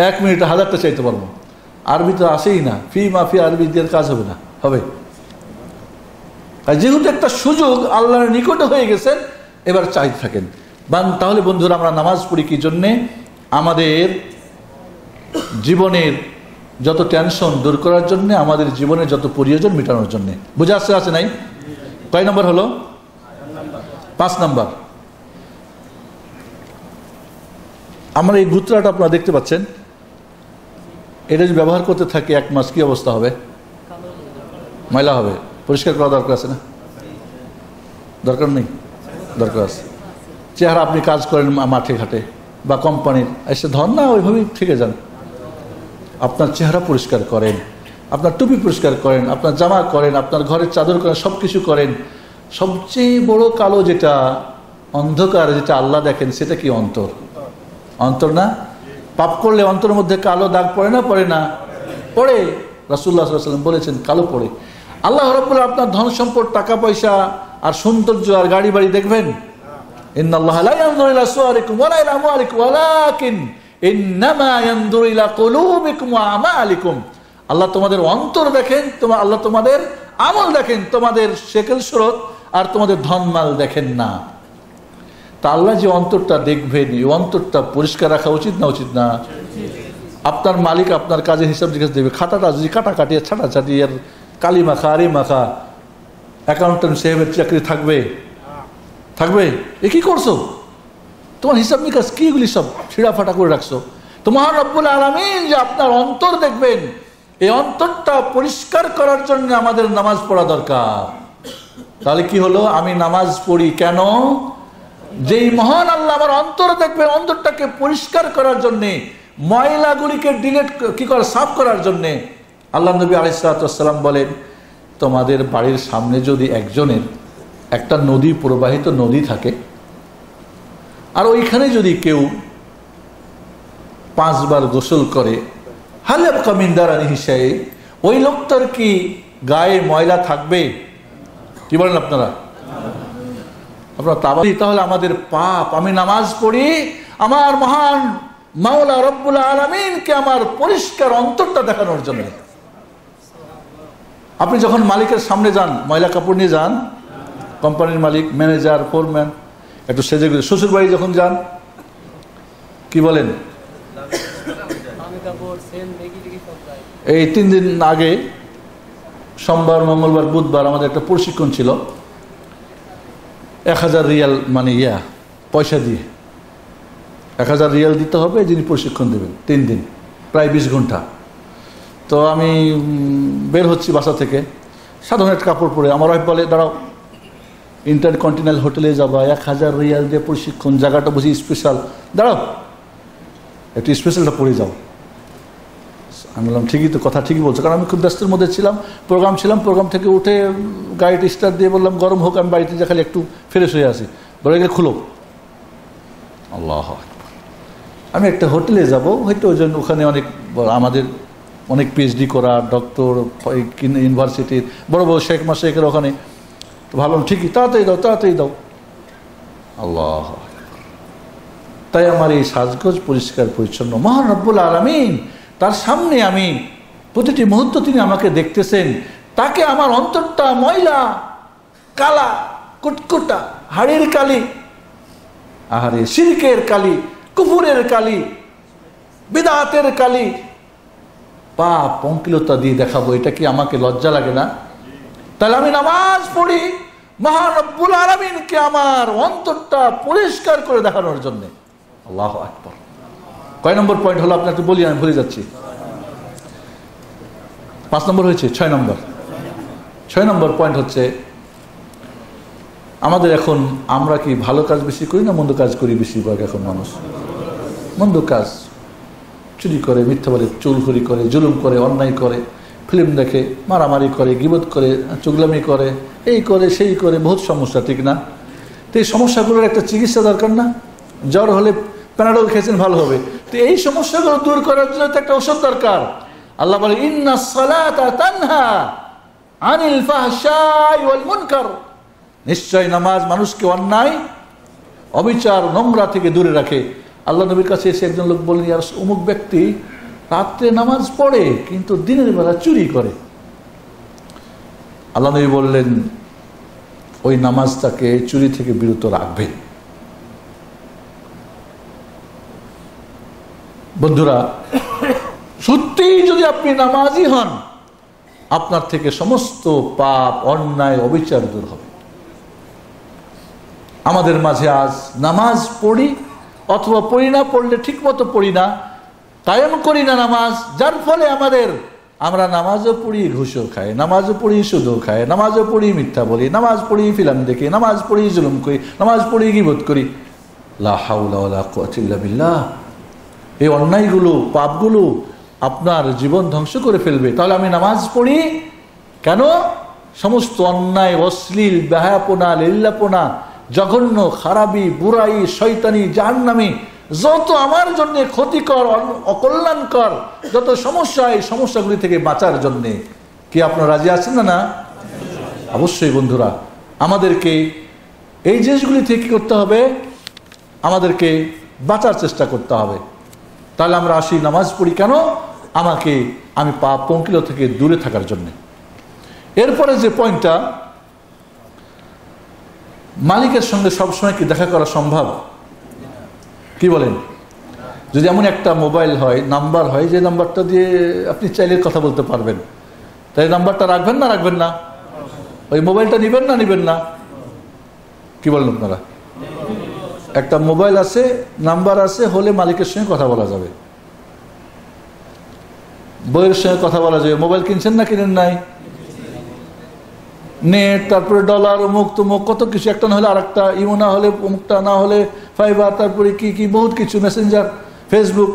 1 মিনিটে 1000টা চাইতে পারবো। আরবি তো আসেই না, ফি মাফি আরবি দিয়ে কাজ হবে না, হবে। আর যেহেতু একটা সুযোগ আল্লাহর নিকটে হয়ে গেছেন, এবার চাইতে থাকেন। তাহলে বন্ধুরা, আমরা নামাজ পড়ি কি জন্যে? আমাদের জীবনের যত টেনশন দূর করার জন্য, আমাদের জীবনের যত প্রয়োজন মেটানোর জন্য। বুঝে আসছে? আছে নাই? কয় নম্বর হলো? 5 নম্বর। আমরা এই গুত্রাটা আপনারা দেখতে পাচ্ছেন, এটা যদি ব্যবহার করতে থাকি 1 মাস, কি অবস্থা হবে? ময়লা হবে। পরিষ্কার করা দরকার আছে না? দরকার নেই? দরকার আছে। চেহারা আপনি কাজ করেন মাঠে ঘাটে বা কোম্পানির, এসে ধর না, ওইভাবেই থেকে যান। আপনার চেহারা পরিষ্কার করেন, আপনার টুপি পরিষ্কার করেন, আপনার জামা করেন, আপনার ঘরের চাদর করেন, সব কিছু করেন। সবচেয়ে বড় কালো যেটা, অন্ধকার যেটা আল্লাহ দেখেন, সেটা কি? অন্তর। অন্তর না? পাপ করলে অন্তরের মধ্যে কালো দাগ পড়ে না? পড়ে না? পড়ে। রাসূলুল্লাহ সাল্লাল্লাহু আলাইহি ওয়াসাল্লাম বলেছেন কালো পড়ে। আল্লাহ রাব্বুল আপনার ধন সম্পদ, টাকা পয়সা আর সৌন্দর্য আর গাড়ি বাড়ি দেখবেন? ইন্নাল্লাহা লা ইয়ানজুরু ইলা সুওয়ারিকুম ওয়ালা ইলা আমওয়ালিকুম ওয়ালাকিন ইন্নামা ইয়ানজুরু ইলা কুলুবিকুম ওয়া আমালিকুম। আল্লাহ তোমাদের অন্তর দেখেন, আল্লাহ তোমাদের আমল দেখেন, তোমাদের শেকেল সুরত আর তোমাদের ধনমাল দেখেন না। তা আল্লাহ যে অন্তরটা দেখবেন, এই অন্তরটা পরিষ্কার রাখা উচিত না উচিত না? আপনার মালিক আপনার কাজের হিসাব জিজ্ঞেস দেবে। খাটাটা যদি কাটাকাটি ছাটাছাটি আর কালি মাখা আরি মাখা, অ্যাকাউন্টেন্ট সাহেবের চাকরি থাকবে? থাকবে? এ কি করছো? তোমার হিসাব নিকাশ কি এগুলি সব ছিঁড়া ফাটা করে রাখছো? তোমার রব্বুল আলামিন যে আপনার অন্তর দেখবেন, এই অন্তরটা পরিষ্কার করার জন্য আমাদের নামাজ পড়া দরকার। তাহলে কি হলো? আমি নামাজ পড়ি কেন? যেই মহান আল্লাহ আমার অন্তর দেখবেন, অন্তরটাকে পরিষ্কার করার জন্যে, ময়লাগুলিকে ডিলিট কি করে সাফ করার জন্যে। আল্লাহ নবী আলাইহিস সালাতু ওয়াস সালাম বলেন, তোমাদের বাড়ির সামনে যদি একজনের একটা নদী, প্রবাহিত নদী থাকে, আর ওইখানে যদি কেউ 5 বার গোসল করে, হালাবকা মিন দারানিহি শাই, ওই লোকটার কি গায়ে ময়লা থাকবে? কি বলেন আপনারা? তাহলে আমাদের পাপ। আমি নামাজ পড়ি আমার মহান মাওলা রব্বুল আলামিনকে আমার পরিষ্কার অন্তরটা দেখানোর জন্য। আপনি যখন মালিকের সামনে যান, ময়লা কাপড় নিয়ে যান, কোম্পানির মালিক, ম্যানেজার, ফোরম্যান, একটু সেজে গুজে শ্বশুর বাড়ি যখন যান কি বলেন, এই 3 দিন আগে সোমবার, মঙ্গলবার, বুধবার আমাদের একটা প্রশিক্ষণ ছিল, 1000 রিয়াল, মানে পয়সা দিয়ে 1000 রিয়াল দিতে হবে, যিনি প্রশিক্ষণ দেবেন 3 দিন, প্রায় 20 ঘন্টা। তো আমি বের হচ্ছি বাসা থেকে, সাধারণ একটা কাপড় পরে, আমার ওয়াইফ বলে দাঁড়াও, ইন্টারকন্টিনেন্টাল হোটেলে যাবা, 1000 রিয়াল দিয়ে প্রশিক্ষণ, জায়গাটা বুঝি স্পেশাল, দাঁড়াও একটু স্পেশালটা পরে যাও। আমি বললাম ঠিকই তো, কথা ঠিকই বলছো, কারণ আমি খুব ব্যস্তের মধ্যে ছিলাম, প্রোগ্রাম ছিলাম, প্রোগ্রাম থেকে উঠে গাড়িটা স্টার্ট দিয়ে বললাম গরম হোক, আমি বাড়িতে যা খালি একটু ফ্রেশ হয়ে আসি, বলে গেলে খুলো। আল্লাহ, আমি একটা হোটেলে যাব, হয়তো ওই জন্য ওখানে আমাদের অনেক পিএইচডি করা ডক্টর, ইউনিভার্সিটির বড় বড় শেখ মাশেখের ওখানে, তো ভাবলাম ঠিকই, তাড়াতাড়ি দাও, তাড়াতাড়ি দাও। আল্লাহ, তাই আমার এই সাজগোজ পরিষ্কার পরিচ্ছন্ন, মহান রব্বুল আলামিন তার সামনে আমি প্রতিটি মুহূর্ত তিনি আমাকে দেখতেছেন, তাকে আমার অন্তরটা ময়লা, কালা, কুটকুটা, হাড়ের কালি, আহারে শিরকের কালি, কুফুরের কালি, বিদআতের কালি, পাপ পঙ্কিলতা দিয়ে দেখাবো, এটা কি আমাকে লজ্জা লাগে না? তাহলে আমি নামাজ পড়ি মহান রব্বুল আলামিনকে আমার অন্তরটা পরিষ্কার করে দেখানোর জন্য। আল্লাহু আকবার। কয় নম্বর পয়েন্ট হলো আপনাকে বলি, আমি ভুলে যাচ্ছি। 5 নম্বর হয়েছে, 6 নম্বর। 6 নম্বর পয়েন্ট হচ্ছে, আমাদের এখন আমরা কি ভালো কাজ বেশি করি না মন্দ কাজ করি? বেশিরভাগ এখন মানুষ মন্দ কাজ, চুরি করে, মিথ্যা বলে, চুলখড়ি করে, জুলুম করে, অন্যায় করে, ফিল্ম দেখে, মারামারি করে, গীবত করে, চুগলামি করে, এই করে সেই করে, বহুত সমস্যা, ঠিক না? তো এই সমস্যাগুলোর একটা চিকিৎসা দরকার না? জ্বর হলে প্যানাডল খেয়েছেন ভালো হবে, তো এই সমস্যাগুলো দূর করার জন্য তো একটা ওষুধ দরকার। আল্লাহ বলে ইন্নাস সালাতা তানহা আনিল ফাহশাই ওয়াল মুনকার, নিশ্চয় নামাজ মানুষকে অন্যায়, অবিচার, নোংরা থেকে দূরে রাখে। আল্লাহ নবীর কাছে এসে একজন লোক বললেন, ইয়া রাসূল, অমুক ব্যক্তি রাত্রে নামাজ পড়ে কিন্তু দিনের বেলা চুরি করে। আল্লাহ নবী বললেন, ওই নামাজ তাকে চুরি থেকে বিরত রাখবে। বন্ধুরা, সত্যিই যদি আপনি নামাজি হন, আপনার থেকে সমস্ত পাপ, অন্যায়, অবিচার দূর হবে। আমাদের মাঝে আজ নামাজ পড়ি অথবা পড়ি না, পড়লে ঠিক মতো পড়ি না, কায়েম করি না নামাজ, যার ফলে আমরা নামাজও পড়ি, ঘুষও খাই, নামাজও পড়ি, সুদও খাই, নামাজও পড়ি, মিথ্যা বলি, নামাজ পড়ি, ফিল্ম দেখি, নামাজ পড়ি, জুলুম করি, নামাজ পড়ি, গীবত করি। লা হাওলা ওয়ালা কুওয়াতা ইল্লা বিল্লাহ। এই অন্যায়গুলো, পাপগুলো আপনার জীবন ধ্বংস করে ফেলবে। তাহলে আমি নামাজ পড়ি কেন? সমস্ত অন্যায়, অশ্লীল, বেহায়াপনা, লিল্লাপনা, জঘন্য, খারাপি, বুড়াই, শয়তানি, জাহান্নামী, যত আমার জন্য ক্ষতিকর, অকল্যাণকর যত সমস্যা, এই সমস্যাগুলি থেকে বাঁচার জন্যে কি আপনারা রাজি আছেন না? না, অবশ্যই বন্ধুরা, আমাদেরকে এই জিনিসগুলি থেকে কি করতে হবে? আমাদেরকে বাঁচার চেষ্টা করতে হবে। তাহলে আমরা আসি, নামাজ পড়ি কেন? আমি পাপ পঙ্কিল থেকে দূরে থাকার জন্য। এরপরে যে পয়েন্টটা, মালিকের সঙ্গে সবসময় কি দেখা করা সম্ভব? কি বলেন? যদি এমন একটা মোবাইল হয়, নাম্বার হয়, যে নাম্বারটা দিয়ে আপনি চাইলে কথা বলতে পারবেন, তাই নাম্বারটা রাখবেন না? রাখবেন না? ওই মোবাইলটা নিবেন না? নিবেন না? কি বলেন আপনারা? একটা মোবাইল আছে, নাম্বার আছে, হলে মালিকের সঙ্গে কথা বলা যাবে, বইয়ের সঙ্গে কথা বলা যাবে। মোবাইল কিনছেন না কিনেন নাই? নেট, তারপরে ডলার, অমুক তমুক, কত কিছু, একটা না হলে আর একটা, ইমো না হলে অমুকটা, না হলে ফাইবার, তারপরে কি কি বহুত কিছু, মেসেঞ্জার, ফেসবুক।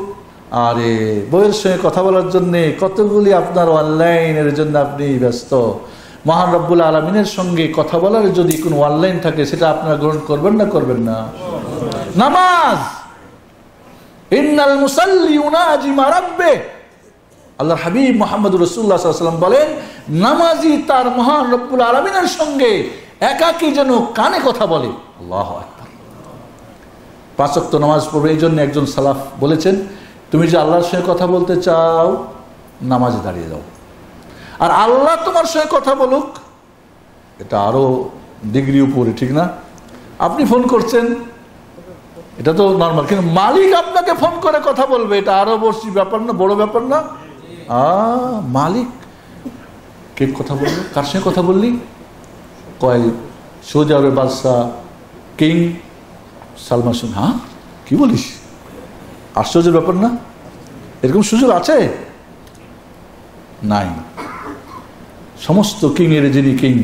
আরে বইয়ের সঙ্গে কথা বলার জন্য কতগুলি আপনার অনলাইনের জন্য আপনি ব্যস্ত। মহান রব্বুল আলামিনের সঙ্গে কথা বলার যদি কোনো অনলাইন থাকে, সেটা আপনারা গ্রহণ করবেন না? করবেন না? নামাজ, ইন্নাল মুসাল্লি ইউনাজি মা রাব্বিহ, আল্লাহর হাবিব মুহাম্মদুর রাসূলুল্লাহ সাল্লাল্লাহু আলাইহি ওয়াসাল্লাম বলেন, নামাজি তার মহান রব্বুল আলামিনের সঙ্গে একাকী যেন কানে কথা বলে। আল্লাহু আকবার। 5 ওয়াক্ত নামাজ পড়বে। এই জন্য একজন সালাফ বলেছেন, তুমি যে আল্লাহর সঙ্গে কথা বলতে চাও, নামাজে দাঁড়িয়ে যাও, আর আল্লাহ তোমার সঙ্গে কথা বলুক, এটা আরো ডিগ্রি উপরে, ঠিক না? আপনি ফোন করছেন, এটা তো নর্মাল, কিন্তু মালিক আপনাকে ফোন করে কথা বলবে, এটা আরো বড় ব্যাপার না? বড় ব্যাপার না? মালিক কে কথা বলবে? কার সঙ্গে কথা বললি? কয় সৌদি আরবের বাদশাহ কিং সালমান। হ্যাঁ, কি বলিস? আশ্চর্যের ব্যাপার না? এরকম সুযোগ আছে? নাই। সমস্ত কিং এর যিনি কিং,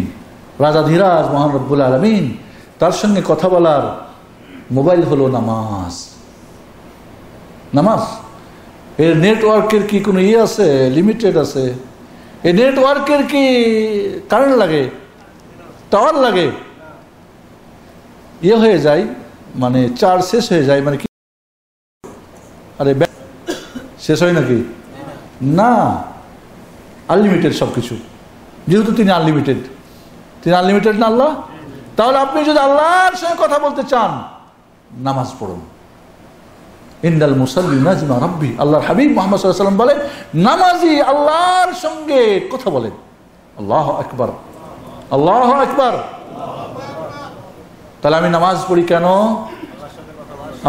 রাজাধিরাজ মহান রব্বুল আলামিন, তার সঙ্গে কথা বলার মোবাইল হলো নামাজ। নামাজ এর নেটওয়ার্কের কি কোনো আছে? লিমিটেড আছে? এই নেটওয়ার্কের কি কারেন্ট লাগে, টাওয়ার লাগে? হয়ে যায়, মানে চার্জ শেষ হয়ে যায়, মানে কি? আরে শেষ হয় নাকি? না, আনলিমিটেড সবকিছু। যেহেতু তিনি আনলিমিটেড, না আল্লাহ? তাহলে আপনি যদি আল্লাহর সঙ্গে কথা বলতে চান, নামাজ পড়ুন। ইন্নাল মুসাল্লিনা জিমা রাব্বি, আল্লাহর হাবিব মুহাম্মদ সাল্লাল্লাহু আলাইহি ওয়াসাল্লাম বলেন, নামাজি আল্লাহর সঙ্গে কথা বলেন। আল্লাহু আকবার, আল্লাহু আকবার। তাহলে আমি নামাজ পড়ি কেন?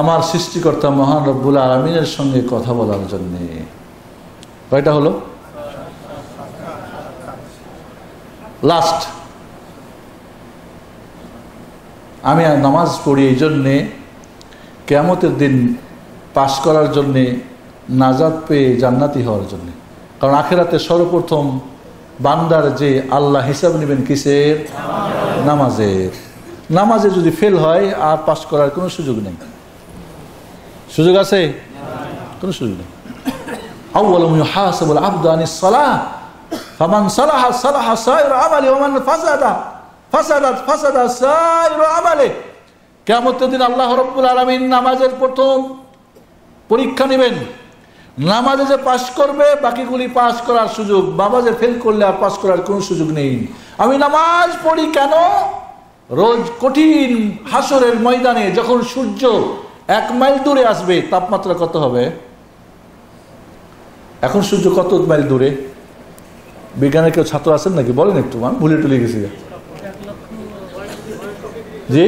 আমার সৃষ্টিকর্তা মহান রব্বুল আলামিনের সঙ্গে কথা বলার জন্য। কয়টা হলো? লাস্ট। আমি নামাজ পড়ি এই জন্যে, কিয়ামতের দিন পাশ করার জন্যে, নাজাত পেয়ে জান্নাতি হওয়ার জন্যে। কারণ আখিরাতে সর্বপ্রথম বান্দার যে আল্লাহ হিসাব নেবেন কিসের? নামাজের। নামাজে যদি ফেল হয় আর পাশ করার কোনো সুযোগ নেই। সুযোগ আছে? কোনো সুযোগ নেই। আউয়ালু ইউহাসাবুল আবদু আনিস সালাহ ফামান সালাহা সালাহা সাইরু আমালি ওয়া মান ফাসাদা সাইরু আমালি। কিয়ামতের দিন আল্লাহ রাব্বুল আলামিন নামাজের প্রথম পরীক্ষা নেবেন। নামাজে যে পাশ করবে, বাকিগুলি পাশ করার সুযোগ। নামাজে ফেল করলে আর পাশ করার কোনো সুযোগ নেই। আমি নামাজ পড়ি কেন? রোজ কঠিন হাসরের ময়দানে যখন সূর্য 1 মাইল দূরে আসবে, তাপমাত্রা কত হবে? এখন সূর্য কত মাইল দূরে? বিজ্ঞানের কেউ ছাত্র আছেন নাকি? বলেন একটু, আমি ভুলে টুলে গেছি। জি,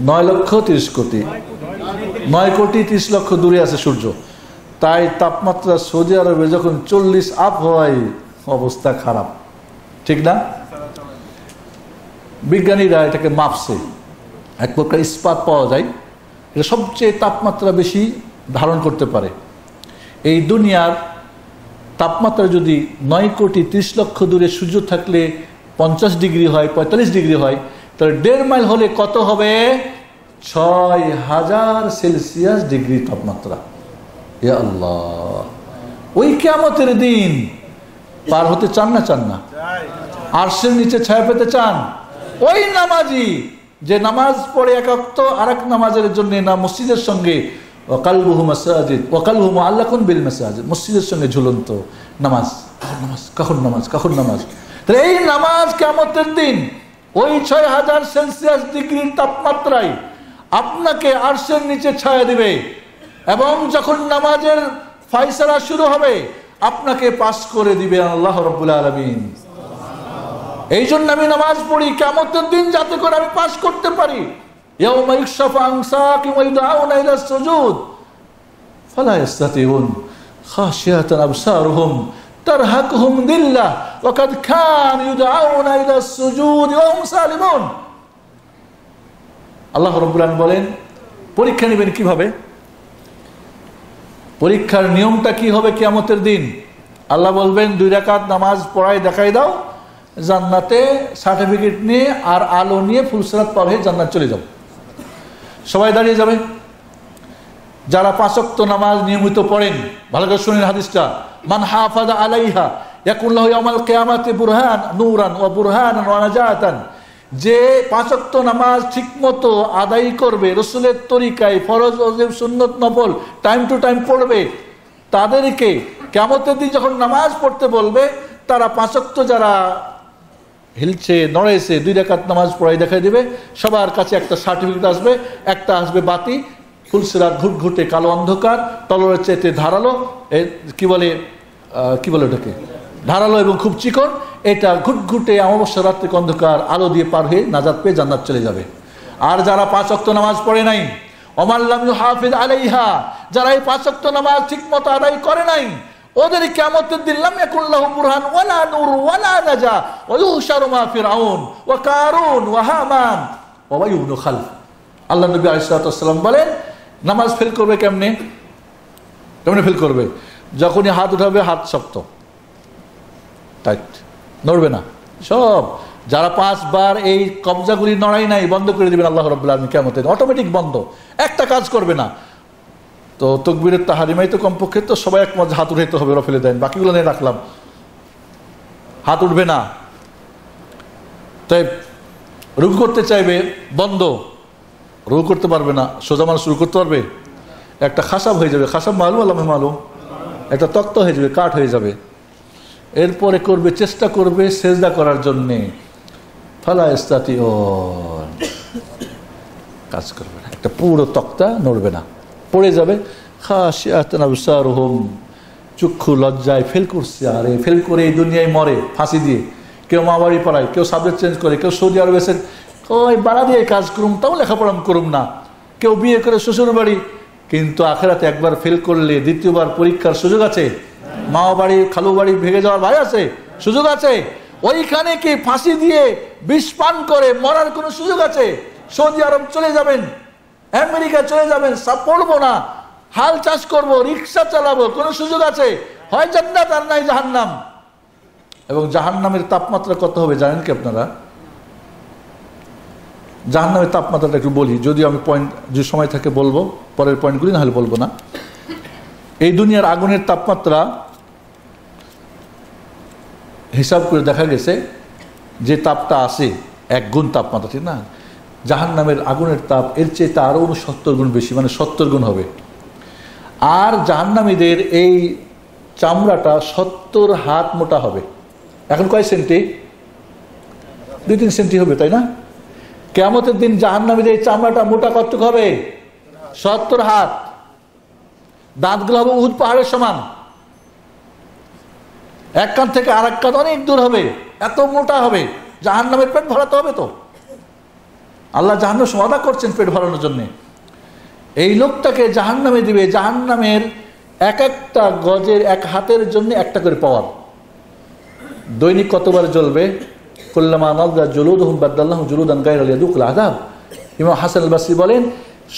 9,30,00,000,000। 9,30,00,000,000 দূরে আছে সূর্য। তাই তাপমাত্রা সৌদি আরবে যখন 40 আপ হয়, অবস্থা খারাপ, ঠিক না? বিজ্ঞানীরা এটাকে মাপছে, এক প্রকার ইস্পাত পাওয়া যায়, এটা সবচেয়ে তাপমাত্রা বেশি ধারণ করতে পারে। এই দুনিয়ার তাপমাত্রা যদি 9,30,00,000 দূরে সূর্য থাকলে 50 ডিগ্রি হয়, 45 ডিগ্রি হয়, তাহলে 1.5 মাইল হলে কত হবে? 6,000 সেলসিয়াস ডিগ্রি তাপমাত্রা। ইয়া আল্লাহ! ওই কিয়ামতের দিন পার হতে চান না? চান না? আরশের নিচে ছায়া পেতে চান? ওই নামাজি যে নামাজ পড়ে এক ওয়াক্ত আরেক নামাজের জন্য না মসজিদের সঙ্গে, ওয়াকালবুহু মাসাজিদ ওয়াকালবুহু মুআল্লাকুন বিল মাসাজিদ, মসজিদের সঙ্গে ঝুলন্ত নামাজ, নামাজ, কখন নামাজ, কখন নামাজ। তাহলে এই নামাজ কিয়ামতের দিন ওই 6,000 সেলসিয়াস ডিগ্রির তাপমাত্রায় আপনাকে আরশের নিচে ছায়া দিবে, এবং যখন নামাজের ফায়সালা শুরু হবে আপনাকে পাস করে দিবে আল্লাহ রাব্বুল আলামিন। এই জন্য আমি নামাজ পড়ি কিয়ামতের দিন, যাতে করে আমি পাস করতে পারি। ইয়াউমা ইউকশাফু আন সাকিন ওয়া ইউদআউনা ইলা সুজুদ ফালা ইস্তাতিউন খাশিয়াতান আবসারুহুম তারহাকুহুম দিল্লাহ ওয়া কাদ কানু ইউদআউনা ইলা সুজুদ ওয়া হুম সালিমুন। আল্লাহ রাব্বুল আলামিন বলেন, পরীক্ষা নেবেন কিভাবে? পরীক্ষার নিয়মটা কি হবে কিয়ামতের দিন? আল্লাহ বলবেন, 2 রাকাত নামাজ পড়ায় দেখাই দাও, জান্নাতে সার্টিফিকেট নিয়ে আর আলো নিয়ে ফুলসরাত পাবে, জান্নাত চলে যাও। সবাই দাঁড়িয়ে যাবে। যারা 5 ওয়াক্ত নামাজ নিয়মিত পড়েন, ভালো করে শুনেন হাদিসটা, মান হাফাযা আলাইহা ইয়াকুন লাহু ইয়াউমাল কিয়ামাতি বুরহান নূরান ওয়া বুরহানান ওয়া নাজাতান। যে 5 ওয়াক্ত নামাজ ঠিকমতো আদায় করবে, রাসূলের তরিকায় ফরজ, ওয়াজিব, সুন্নত, নফল টাইম টু টাইম পড়বে, তাদেরকে কিয়ামতের দিন যখন নামাজ পড়তে বলবে, তারা 5 ওয়াক্ত যারা হিলছে, নড়েছে, 2 রাকাত নামাজ পড়াই দেখাই দিবে, সবার কাছে একটা সার্টিফিকেট আসবে, একটা আসবে বাতি, ফুলসিরাত ঘুটঘুটে কালো অন্ধকার, তলোয়ারের চাইতে ধারালো, কি বলে ওটাকে ধারালো এবং খুব চিকন, এটা ঘুটঘুটে অমাবস্যা রাত্রে অন্ধকার আলো দিয়ে পার হয়ে নাজাত পেয়ে জান্নাত চলে যাবে। আর যারা 5 ওয়াক্ত নামাজ পড়ে নাই, ওমান লাম ইউহাফিজ আলাইহা, যারা এই 5 ওয়াক্ত নামাজ ঠিকমতো আদায় করে নাই, ওদের কিয়ামতের দিন লাম ইয়াকুন লাহু বুরহান ওয়ালা নূর ওয়ালা নাজা ওয়া ইউহশারু মা ফিরআউন ওয়া কারুন ওয়া হামান ওয়া ইবনু খালফ। আল্লাহ নবী আলাইহিস সালাতু ওয়াস সালাম বলেন, নামাজ ফেল করবে কেমনে? কেমনে ফেল করবে? যখনই হাত উঠাবে হাত শক্ত, টাইট, নড়বে না। সব যারা 5 বার এই কবজাগুলি নড়াই নাই, বন্ধ করে দিবেন আল্লাহ রাব্বুল আলামিন কিয়ামতে, অটোমেটিক বন্ধ, একটা কাজ করবে না। তো তাকবীরের তাহরিমাই তো কমপক্ষে তো সবাই একমত হাত উঠাইতে হবে, ওরা ফেলে দেন, বাকিগুলো নিয়ে রাখলাম, হাত উঠবে না। তাই রুকু করতে চাইবে, বন্ধ, রুকু করতে পারবে না। সোজা মানুষ রুকু করতে পারবে? একটা খাসাব হয়ে যাবে, খাসাব মালুম আল্লাহ মালুম, একটা তক্ত হয়ে যাবে, কাঠ হয়ে যাবে। এরপরে করবে, চেষ্টা করবে সেজদা করার জন্যে, ফালা ইস্তাতিউন, কাজ করবে না, একটা পুরো তক্তা নড়বে না, পড়ে যাবে। খাশিয়াতুন আবসারুহুম, চক্ষু লজ্জায় ফেল করছে, আরে ফেল করে এই দুনিয়ায় মরে ফাঁসি দিয়ে, কেউ মা বাড়ি পালায়, কেউ সাবজেক্ট চেঞ্জ করে, কেউ সৌদি আরব এসে ওই বাড়া দিয়ে কাজ করুম, তাও লেখাপড়া করুম না, কেউ বিয়ে করে শ্বশুর বাড়ি। কিন্তু আখেরাতে একবার ফেল করলে দ্বিতীয়বার পরীক্ষার সুযোগ আছে? মা বাড়ি খালু বাড়ি ভেঙে যাওয়ার ভয় আছে? সুযোগ আছে? ওইখানে কি ফাঁসি দিয়ে বিষ পান করে মরার কোনো সুযোগ আছে? সৌদি আরব চলে যাবেন, আমেরিকা চলে যাবেন, সব পড়বো না, হাল চাষ করব, রিক্সা চালাবো, কোনো সুযোগ আছে? হয় জান্নাত আর নাই জাহান্নাম। এবং জাহান্নামের তাপমাত্রা কত হবে জানেন কি আপনারা? জাহান্নামের তাপমাত্রাটা একটু বলি, যদি আমি পয়েন্ট যে সময় থাকে বলবো, পরের পয়েন্টগুলি না হলে বলবো না। এই দুনিয়ার আগুনের তাপমাত্রা হিসাব করে দেখা গেছে যে তাপটা আসে 1 গুণ তাপমাত্রা, ঠিক না? জাহান্নামের আগুনের তাপ এর চেয়ে আরও 70 গুণ বেশি, মানে 70 গুণ হবে। আর জাহান্নামীদের এই চামড়াটা 70 হাত মোটা হবে। এখন কয় সেন্টি? 2-3 সেন্টি হবে, তাই না? কিয়ামতের দিন জাহান্নামীদের এই চামড়াটা মোটা কতটুকু হবে? 70 হাত। দাঁতগুলো হবে উহুদ পাহাড়ের সমান, এক কাঁধ থেকে আর এক কাঁধ অনেক দূর হবে, এত মোটা হবে। জাহান্নামের পেট ভরাতে হবে তো, আল্লাহ জাহান্নাম ওয়াদা করছেন পেট ভরানোর জন্য। এই লোকটাকে জাহান্নামে দিবে, জাহান্নামের এক একটা গজের 1 হাতের জন্য একটা করে পাওয়ার। দৈনিক কতবার জ্বলবে? কুল্লামা নাযা জুলুদুহুম বাদদালনাহুম জুলুদান গায়রা লিয়াযুকুল আযাব। ইমাম হাসান আল বসরি বলেন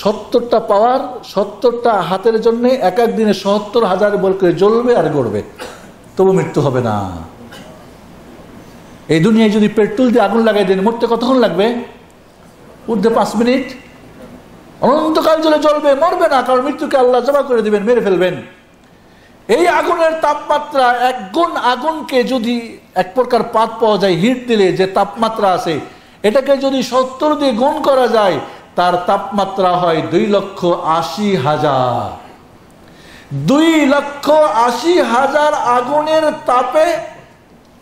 70টা পাওয়ার, 70টা হাতের জন্য এক এক দিনে 70,000 বল করে জ্বলবে আর গড়বে, তবু মৃত্যু হবে না। এই দুনিয়ায় যদি পেট্রোল দিয়ে আগুন লাগাই দেন, মরতে কতক্ষণ লাগবে? উঠতে 5 মিনিট, অনন্তকাল জ্বলবে, মরবে না, কারণ মৃত্যুকে আল্লাহ জমা করে দিবেন, মেরে ফেলবেন। এই আগুনের তাপমাত্রা 1 গুণ আগুনকে যদি এক প্রকার পাত পাওয়া যায়, হিট দিলে যে তাপমাত্রা আছে, এটাকে যদি 70 দিয়ে গুণ করা যায়, তার তাপমাত্রা হয় 2,80,000। 2,80,000 আগুনের তাপে,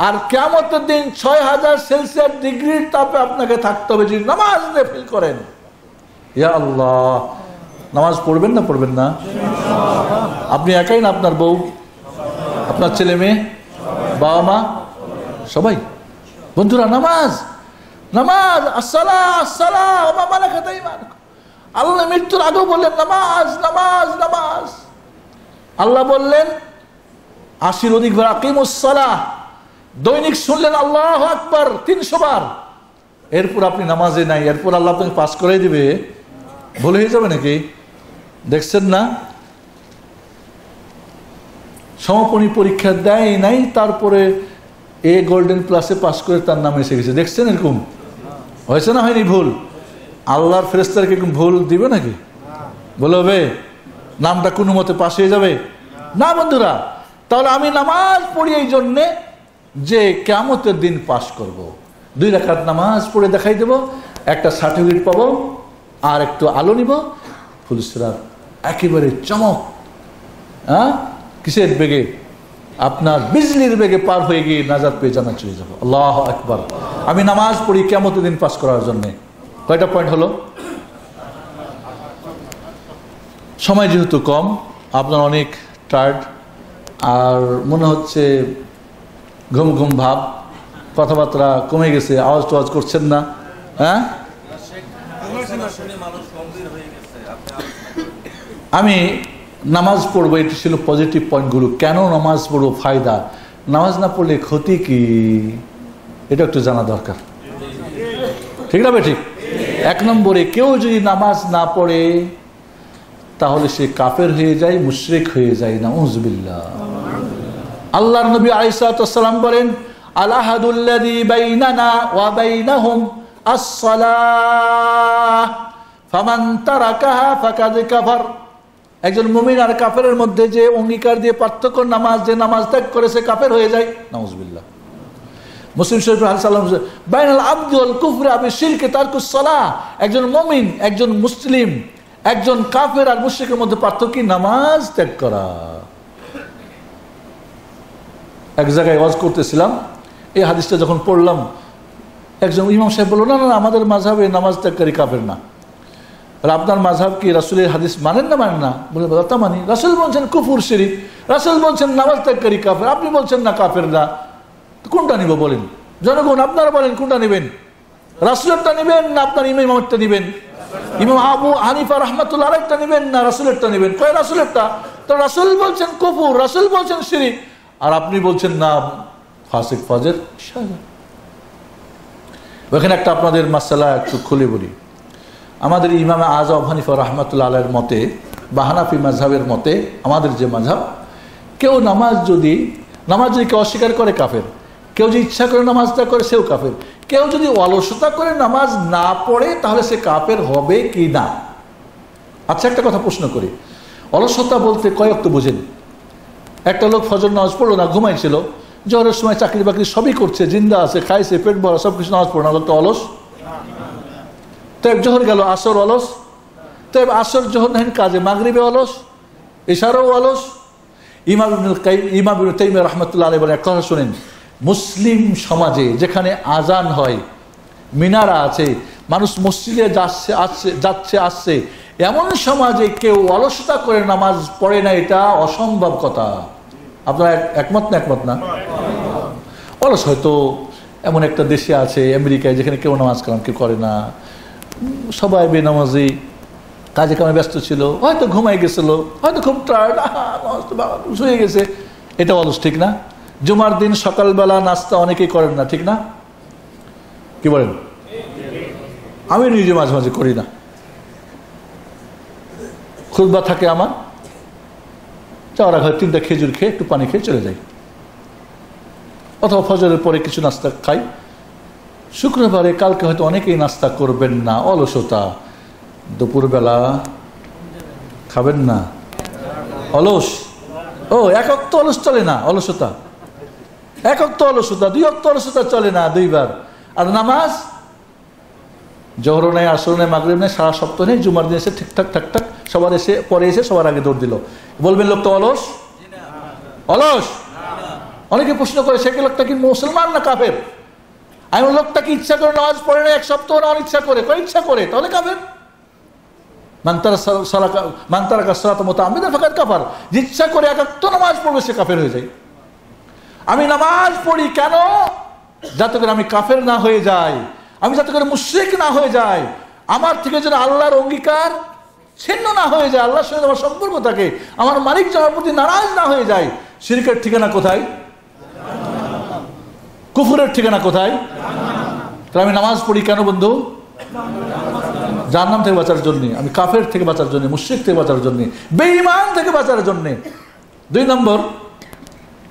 আর কিয়ামতের দিন 6,000 সেলসিয়াস ডিগ্রির তাপে আপনাকে থাকতে হবে যদি নামাজ দিয়ে ফেল করেন। ইয়া আল্লাহ, নামাজ পড়বেন না পড়বেন না? আপনি একাই না, আপনার বউ, আপনার ছেলে মেয়ে, বাবা মা, সবাই? বন্ধুরা, নামাজ নামাজ, আসসালাহ আসসালাহ ওয়া মা মালাকাত আইমানুকুম। আল্লাহ মৃত্যুর আগেও বললেন নামাজ নামাজ নামাজ। আল্লাহ বললেন 80 অধিক বার আকিমুস সালাহ, দৈনিক শুনলেন আল্লাহু আকবার 300 বার। এরপর আপনি নামাজে নাই, এরপর আল্লাহ আপনাকে পাস করে দিবে, ভুল হয়ে যাবে নাকি? দেখছেন না, সমাপনী পরীক্ষা দেয় নাই, তারপরে এ গোল্ডেন প্লাসে পাস করে তার নাম এসে গেছে। দেখছেন এরকম হয়েছে না হয়নি? ভুল আল্লাহর ফেরেশতাকে এরকম ভুল দিবে নাকি? বলবে নামটা কোনো মতে পাস হয়ে যাবে না? বন্ধুরা, তাহলে আমি নামাজ পড়ি এই জন্যে যে কিয়ামতের দিন পাস করব। 2 রাকাত নামাজ পড়ে দেখাই দেব, একটা সার্টিফিকেট পাবো, আর একটু আলো নিব, ফুলসরাত একেবারে চমক। কিসের বেগে? আপনার বিজলির বেগে পার হয়ে গিয়ে নাজাত পেয়ে জান্নাত চলে যাবো। আল্লাহু আকবার। আমি নামাজ পড়ি কিয়ামতের দিন পাস করার জন্য। কয়টা পয়েন্ট হলো? সময় যেহেতু কম, আপনার অনেক টায়ার্ড, আর মনে হচ্ছে ঘুম ঘুম ভাব, কথাবার্তা কমে গেছে, আওয়াজ টাওয়াজ করছেন না। হ্যাঁ, আমি নামাজ পড়বো, এটি ছিল পজিটিভ পয়েন্টগুলো। কেন নামাজ পড়বো, ফায়দা, নামাজ না পড়লে ক্ষতি কি, এটা একটু জানা দরকার, ঠিক না? ঠিক। 1 নম্বরে, কেউ যদি নামাজ না পড়ে তাহলে সে কাফের হয়ে যায়, মুশরিক হয়ে যায়, নাউযুবিল্লাহ। আল্লাহর নবী আলাইহিস সালাতু ওয়াস সালাম বলেন, আল-আহাদুল্লাযী বাইনানা ওয়া বাইনাহুম আস-সালাহ ফামান তারাকাহা ফাকাদ কাফার। একজন মুমিন আর কাফেরের মধ্যে যে অঙ্গীকার দিয়ে পার্থক্য, নামাজ, যে নামাজ ত্যাগ করেছে কাফের হয়ে যায়, নাউযুবিল্লাহ। মুসলিম শরীফে হাদিস সাল্লাম, বাইনাল আবদি ওয়াল কুফরি বিশিরকি তারকুস সালাহ। একজন মুমিন, একজন মুসলিম, একজন কাফের আর মুশরিকের মধ্যে পার্থক্য কি, নামাজ ত্যাগ করা। এক জায়গায় ওয়াজ করতেছিলাম, এই হাদিসটা যখন পড়লাম, একজন ইমাম সাহেব বলল, না না, আমাদের মাযহাবে নামাজ ত্যাগকারী কাফের না। আর আপনার মাযহাব কি রাসূলের হাদিস মানেন না মানেন না? বলে, তা মানি। রাসূল বলছেন কুফর শিরক, রাসূল বলছেন নামাজ ত্যাগকারী কাফের, আপনি বলছেন না কাফের না, কোনটা নিব বলেন? জনগণ আপনারা বলেন কোনটা নেবেন, রাসূলেরটা নেবেন না আপনার ইমামেরটা নেবেন? ইমাম আবু হানিফা রাহমাতুল্লাহ আলাইহিরটা নেবেন না রাসূলেরটা নেবেন? কয় রাসূলেরটা। তো রাসূল বলছেন কুফর, রাসূল বলছেন শিরক, আর আপনি বলছেন না ফাসিক ফাজের। ওখানে একটা আপনাদের মাসআলা একটু খুলে বলি। আমাদের ইমাম আযম হানিফা রাহমাতুল্লাহ আলাইহির মতে বা হানাফি মাযহাবের মতে, আমাদের যে মাযহাব, কেউ নামাজ যদি কেউ অস্বীকার করে কাফের, কেউ যদি ইচ্ছা করে নামাজটা করে সেও কাফের, কেউ যদি অলসতা করে নামাজ না পড়ে তাহলে সে কাফের হবে কি না? আচ্ছা, একটা কথা প্রশ্ন করি, অলসতা বলতে কয় ওয়াক্ত বুঝেন? একটা লোক ফজর নামাজ পড়লো না, ঘুমাইছিল, জোহরের সময় চাকরি বাকরি সবই করছে, জিন্দা আছে, খাইছে, পেট ভরা, সব কিছু, নামাজ পড়ে না, লোকটা অলস। তো জোহর গেল, আসর অলস, তো আসর জোহর নেন কাজে, মাগরিবে অলস, ইশারাও অলস। ইমাম ইবনে তাইমিয়া রাহমাতুল্লাহ আলাইহি বলেন, এক কথা শুনেন, মুসলিম সমাজে যেখানে আজান হয়, মিনারা আছে, মানুষ মসজিদে যাচ্ছে আসছে, এমন সমাজে কেউ অলসতা করে নামাজ পড়ে না, এটা অসম্ভব কথা। আপনারা একমত না? একমত না? অলস হয়তো এমন একটা দেশে আছে, আমেরিকায়, যেখানে কেউ নামাজ কালাম কেউ করে না, সবাই বেনামাজি, কাজে কামে ব্যস্ত ছিল, হয়তো ঘুমাই গেছিল, হয়তো খুব টায়ার্ড, শুয়ে গেছে, এটা অলস, ঠিক না? জুমার দিন সকালবেলা নাস্তা অনেকেই করেন না, ঠিক না? কি বলেন? আমি নিজে মাঝে মাঝে করি না, খুতবা থাকে আমার, চাওড়া ঘরে 3টা খেজুর খেয়ে একটু পানি খেয়ে চলে যাই, অথবা ফজরের পরে কিছু নাস্তা খাই। শুক্রবারে কালকে হয়তো অনেকেই নাস্তা করবেন না, অলসতা, দুপুরবেলা খাবেন না, অলস। ও, 1 ওয়াক্ত অলস চলে না, অলসতা 1 ওয়াক্ত অলসতা, 2 ওয়াক্ত অলসতা চলে না, 2 বার। আর নামাজ জোহর নেই, আসর নেই, মাগরিব নেই, সারা সপ্তাহ নেই, জুমার দিন এসে ঠিকঠাক ঠাকঠাক সবার এসে পরে এসে সবার আগে দৌড় দিল, বলবেন লোক তো অলস? অলস। অনেকে প্রশ্ন করে, সে কি লোকটা কি মুসলমান না কাফের? আমি লোকটা কি ইচ্ছা করে নামাজ পড়ে না 1 সপ্তাহ, না অনিচ্ছা করে? ইচ্ছা করে, তাহলে কাফের। মান তারাকা সালাতা মুতাআম্মিদান ফাকাদ কাফার। ইচ্ছা করে 1 ওয়াক্ত নামাজ পড়বে সে কাফের হয়ে যায়। আমি নামাজ পড়ি কেন? যাতে করে আমি কাফের না হয়ে যাই, আমি যাতে করে মুশরিক না হয়ে যাই, আমার থেকে যেন আল্লাহর অঙ্গীকার ছিন্ন না হয়ে যায়, আল্লাহর সঙ্গে আমার সম্পর্ক থাকে, আমার মালিক যেন আমার প্রতি নারাজ না হয়ে যায়। শিরকের ঠিকানা কোথায়? কুফরের ঠিকানা কোথায়? তাহলে আমি নামাজ পড়ি কেন বন্ধু? জাহান্নাম থেকে বাঁচার জন্য, আমি কাফের থেকে বাঁচার জন্য, মুশরিক থেকে বাঁচার জন্য, বেঈমান থেকে বাঁচার জন্য। 2 নম্বর,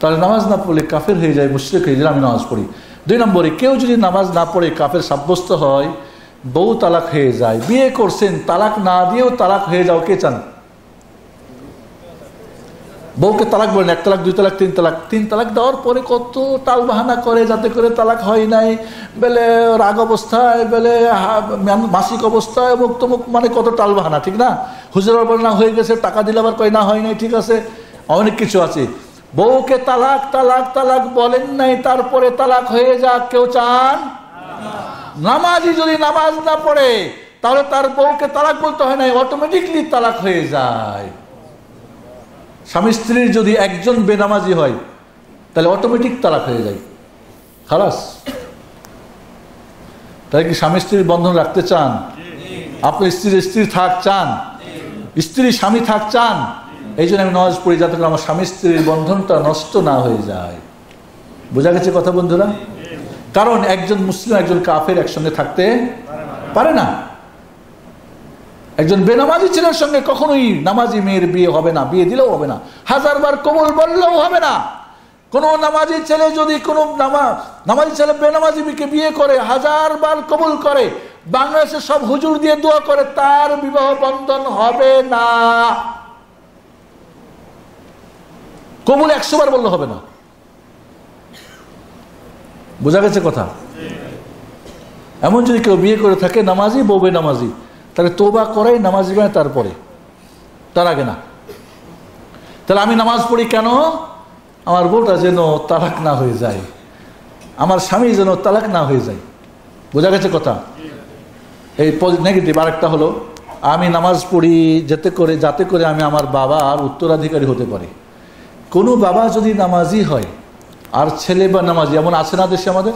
তাহলে নামাজ না পড়লে কাফের হয়ে যায়, মুশরিক হয়ে যায়, আমি নামাজ পড়ি। 2 নম্বরে, কেউ যদি নামাজ না পড়ে কাফের সাব্যস্ত হয়, বউ তালাক হয়ে যায়, বিয়ে করছেন, তালাক না দিয়েও তালাক হয়ে যাও, কে চান? বউকে তালাক বলেন, 1 তালাক, 2 তালাক, 3 তালাক। 3 তালাক দেওয়ার পরে কত টাল বাহানা করে যাতে করে তালাক হয় নাই, বেলে রাগ অবস্থায়, বেলে মাসিক অবস্থায়, অমুক তমুক, মানে কত টাল বাহানা, ঠিক না? হুজুরের বলে না হয়ে গেছে, টাকা দিলে আবার কয় না হয় নাই, ঠিক আছে, অনেক কিছু আছে। বউকে তালাক তালাক তালাক বলেন নাই, তারপরে তালাক হয়ে যাক, কেউ চান? নামাজি যদি নামাজ না পড়ে তাহলে তার বউকে তালাক বলতে হয় না, অটোমেটিকলি তালাক হয়ে যায়। স্বামী স্ত্রীর যদি একজন বেনামাজি হয় তাহলে অটোমেটিক তালাক হয়ে যায়। খালাস। তাই কি স্বামী স্ত্রীর বন্ধন রাখতে চান? আপনার স্ত্রী থাক চান, স্ত্রী স্বামী থাক চান? এই জন্য আমি নামাজ পড়ি যাতে করে আমার স্বামী স্ত্রীর বন্ধনটা নষ্ট না হয়ে যায়। বোঝা গেছে কথা বন্ধুরা? কারণ একজন মুসলিম একজন কাফের একসঙ্গে থাকতে পারে না। একজন বেনামাজি ছেলের সঙ্গে কখনোই নামাজি মেয়ের বিয়ে হবে না, বিয়ে দিলেও হবে না, হাজারবার কবুল বললেও হবে না। কোন নামাজি ছেলে যদি কোনো নামাজি ছেলে বেনামাজি মেয়েকে বিয়ে করে, হাজারবার কবুল করে, বাংলাদেশের সব হুজুর দিয়ে দোয়া করে, তার বিবাহ বন্ধন হবে না। কবুল 100 বার বললে হবে না। বোঝা গেছে কথা? এমন যদি কেউ বিয়ে করে থাকে নামাজি বউ বেনামাজি, তাহলে তোবা করাই নামাজি বানায়, তারপরে, তার আগে না। তাহলে আমি নামাজ পড়ি কেন? আমার বউটা যেন তালাক না হয়ে যায়, আমার স্বামী যেন তালাক না হয়ে যায়। বোঝা গেছে কথা? এই নেগেটিভ। আরেকটা হলো, আমি নামাজ পড়ি যাতে করে আমি আমার বাবার উত্তরাধিকারী হতে পারি। কোনো বাবা যদি নামাজি হয় আর ছেলে বা নামাজি, এমন আছে না দেশে আমাদের?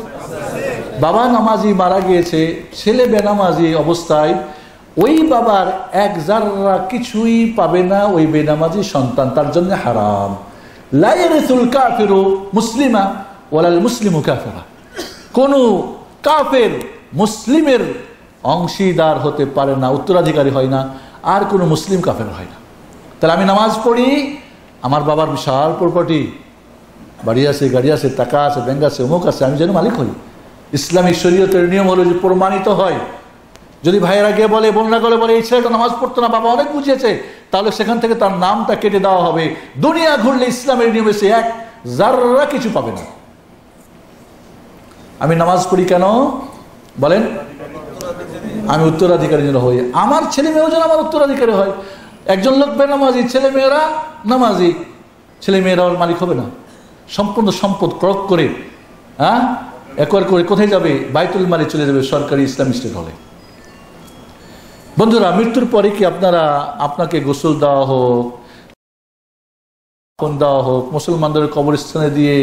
বাবা নামাজি মারা গিয়েছে, ছেলে বেনামাজি অবস্থায় ওই বাবার এক জাররা কিছুই পাবে না ওই বেনামাজি সন্তান, তার জন্য হারাম। লা ইয়ারিসুল কাফিরু মুসলিমা ওয়ালাল মুসলিমু কাফিরা। কোন কাফের মুসলিমের অংশীদার হতে পারে না, উত্তরাধিকারী হয় না, আর কোনো মুসলিম কাফের হয় না। তাহলে আমি নামাজ পড়ি, আমার বাবার বিশাল প্রপার্টি, বাড়ি আছে, গাড়ি আছে, টাকা আছে, ব্যাংক আছে, অমুক আছে, আমি যেন মালিক হই। ইসলামিক শরীয়তের নিয়ম হলো যে প্রমাণিত হয়। যদি ভাইয়েরা গিয়ে বলে, বোনরা গেলে বলে এই ছেলেটা নামাজ পড়তো না, বাবা অনেক বুঝিয়েছে, তাহলে সেখান থেকে তার নামটা কেটে দেওয়া হবে। দুনিয়া ঘুরলে ইসলামের নিয়মে সে এক জাররা কিছু পাবে না। আমি নামাজ পড়ি কেন বলেন? আমি উত্তরাধিকারী যেন হই, আমার ছেলে মেয়েও যেন আমার উত্তরাধিকারী হয়। একজন লোক বেনামাজি, ছেলে মেয়েরা নামাজি, ছেলে মেয়েরা ওর মালিক হবে না। সম্পূর্ণ সম্পদ ক্রয় করে একবার করে কোথায় যাবে? বাইতুল মালে চলে যাবে, সরকারি ইসলামিক স্টেট হলে। বন্ধুরা, মৃত্যুর পরে কি আপনাকে গোসল দেওয়া হোক, দেওয়া হোক, মুসলমানদের কবরস্থানে দিয়ে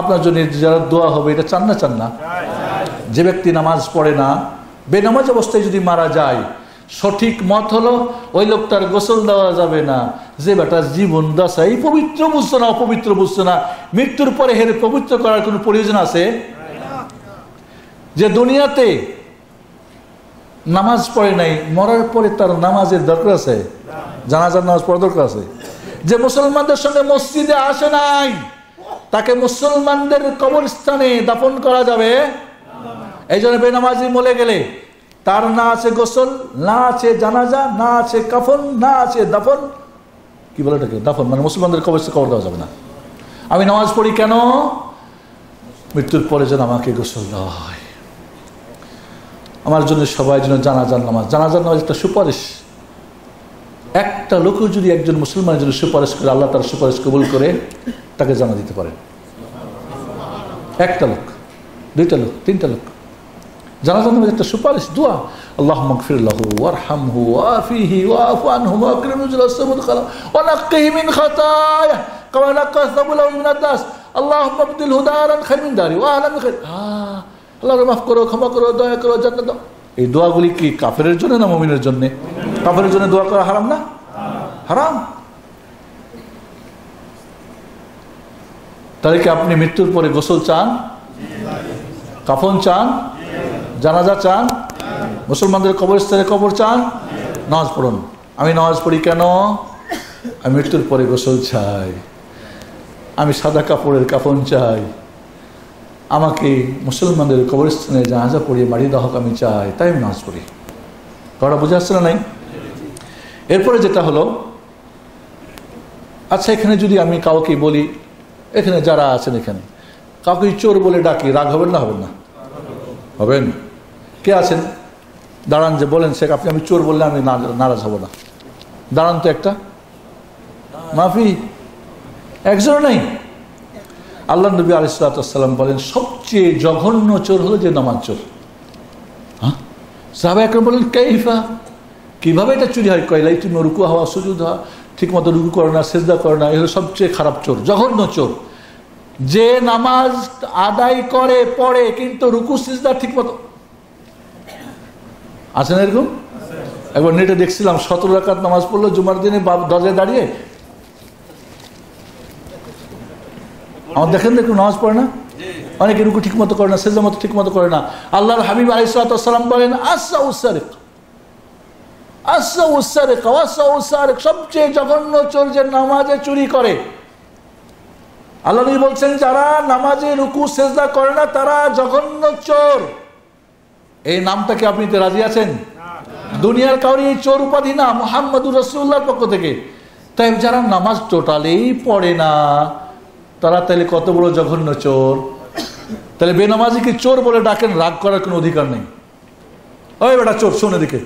আপনার জন্য যারা দোয়া হবে, এটা চান না? চান না? যে ব্যক্তি নামাজ পড়ে না, বেনামাজ অবস্থায় যদি মারা যায়, সঠিক মত হলো ওই লোকটার গোসল দেওয়া যাবে না। যে বেটা জীবন দশাই পবিত্র বুঝছো না, অপবিত্র বুঝছো না, মৃত্যুর পরে হের পবিত্র করার কোনো প্রয়োজন আছে? যে দুনিয়াতে নামাজ পড়ে নাই, মরার পরে তার নামাজের দরকার আছে? জানাজার নামাজ পড়ার দরকার আছে? যে মুসলমানদের সঙ্গে মসজিদে আসে নাই, তাকে মুসলমানদের কবরস্থানে দাফন করা যাবে? এই জন্য বেনামাজি মরে গেলে তার না আছে গোসল, না আছে জানাজা, না আছে কাফন, না আছে দাফন। কি বলে এটাকে? দাফন মানে মুসলমানদের কবরস্থানে কবর দেওয়া যাবে না। আমি নামাজ পড়ি কেন? মৃত্যুর পরে যেন আমাকে গোসল দেওয়া হয়, আমার জন্য সবাই যেন জানাজার নামাজ একটা সুপারিশ। একটা লোকও যদি একজন মুসলমানের জন্য সুপারিশ করে, আল্লাহ তার সুপারিশ কবুল করে তাকে জানা দিতে পারেন। একটা লোক, দুইটা লোক, তিনটা লোক, জানাজার নামাজ একটা সুপারিশ, দোয়া। আল্লাহুম্মা গফির লাহু ওয়ারহামহু ওয়াআফিহি ওয়াআফু আনহু ওয়াকরিম নুজুলাহু ওয়া নাক্কিহি মিন খাতায়া কামা নাক্কা সাবুল মিনাদ দাস। আল্লাহুম্মা আবদিলহু দারান খায়রান মিন দারি ওয়া আহলান মিন খায়র। আল্লাহ মাফ করো, ক্ষমা করো, দয়া করো, জান্নাত দাও। এই দোয়াগুলি কি কাফেরের জন্য না মুমিনের জন্য? কাফেরের জন্য দোয়া করা হারাম না? হারাম। তাহলে কি আপনি মৃত্যুর পরে গোসল চান, কাফন চান, জানাজা চান, মুসলমানদের কবরস্থানে কবর চান? নামাজ পড়ুন। আমি নামাজ পড়ি কেন? আমি মৃত্যুর পরে গোসল চাই, আমি সাদা কাপড়ের কাফন চাই, আমাকে মুসলমানদের কবরস্থানে জানাজা পড়িয়ে বাড়ি দেওয়া হোক আমি চাই, তাই আমি নামাজ পড়ি। কথা বুঝে আসছে না? নাই? এরপরে যেটা হলো, আচ্ছা এখানে যদি আমি কাউকে বলি, এখানে যারা আছেন এখানে কাউকে চোর বলে ডাকি, রাগ হবেন না? হবেন না? হবেন। কে আছেন দাঁড়ান, যে বলেন শেখ আপনি, আমি চোর বললে আমি নারাজ হব না। দাঁড়ান তো একটা, মাফি একজন নাই। আল্লাহ নবী আলাইহিস সালাম বলেন সবচেয়ে জঘন্য চোর হলো যে নামাজ চোর। হ্যাঁ, সাহাবা একরাম বলেন কাইফা, কিভাবে এটা চুরি হয়? কয়লাই তুমি রুকু হওয়া সুজুদ হওয়া, ঠিক মতো রুকু করে না, সেজদা করে না, এ হলো সবচেয়ে খারাপ চোর, জঘন্য চোর। যে নামাজ আদায় করে পড়ে কিন্তু রুকু সিজদা ঠিক মতো আছে না এরকম? একবার নেটে দেখছিলাম 17 রাকাত নামাজ পড়লো জুমার দিনে দরজায় দাঁড়িয়ে। আমার দেখেন নামাজ পড়ে না, অনেকে রুকু ঠিক মতো করে না, সিজদা মতো ঠিক মতো করে না। আল্লাহর হাবিব আলাইহিস সালাতু ওয়াস সালাম বলেন সবচেয়ে জঘন্য চোর যে নামাজে চুরি করে। আল্লাহ নবী বলছেন যারা নামাজে রুকু সিজদা করে না তারা জঘন্য চোর। এই নামটাকে আপনি তো রাজি আছেন? দুনিয়ার কাউরি এই চোর উপাধি না, মুহাম্মদুর রাসূলুল্লাহর পক্ষ থেকে। তাই যারা নামাজ টোটালি পড়ে না তারা তাহলে কত বড় জঘন্য চোর। তাহলে বেনামাজিকে চোর বলে ডাকেন, রাগ করার কোনো অধিকার নেই। ওই বেটা চোর, শোন এদিকে,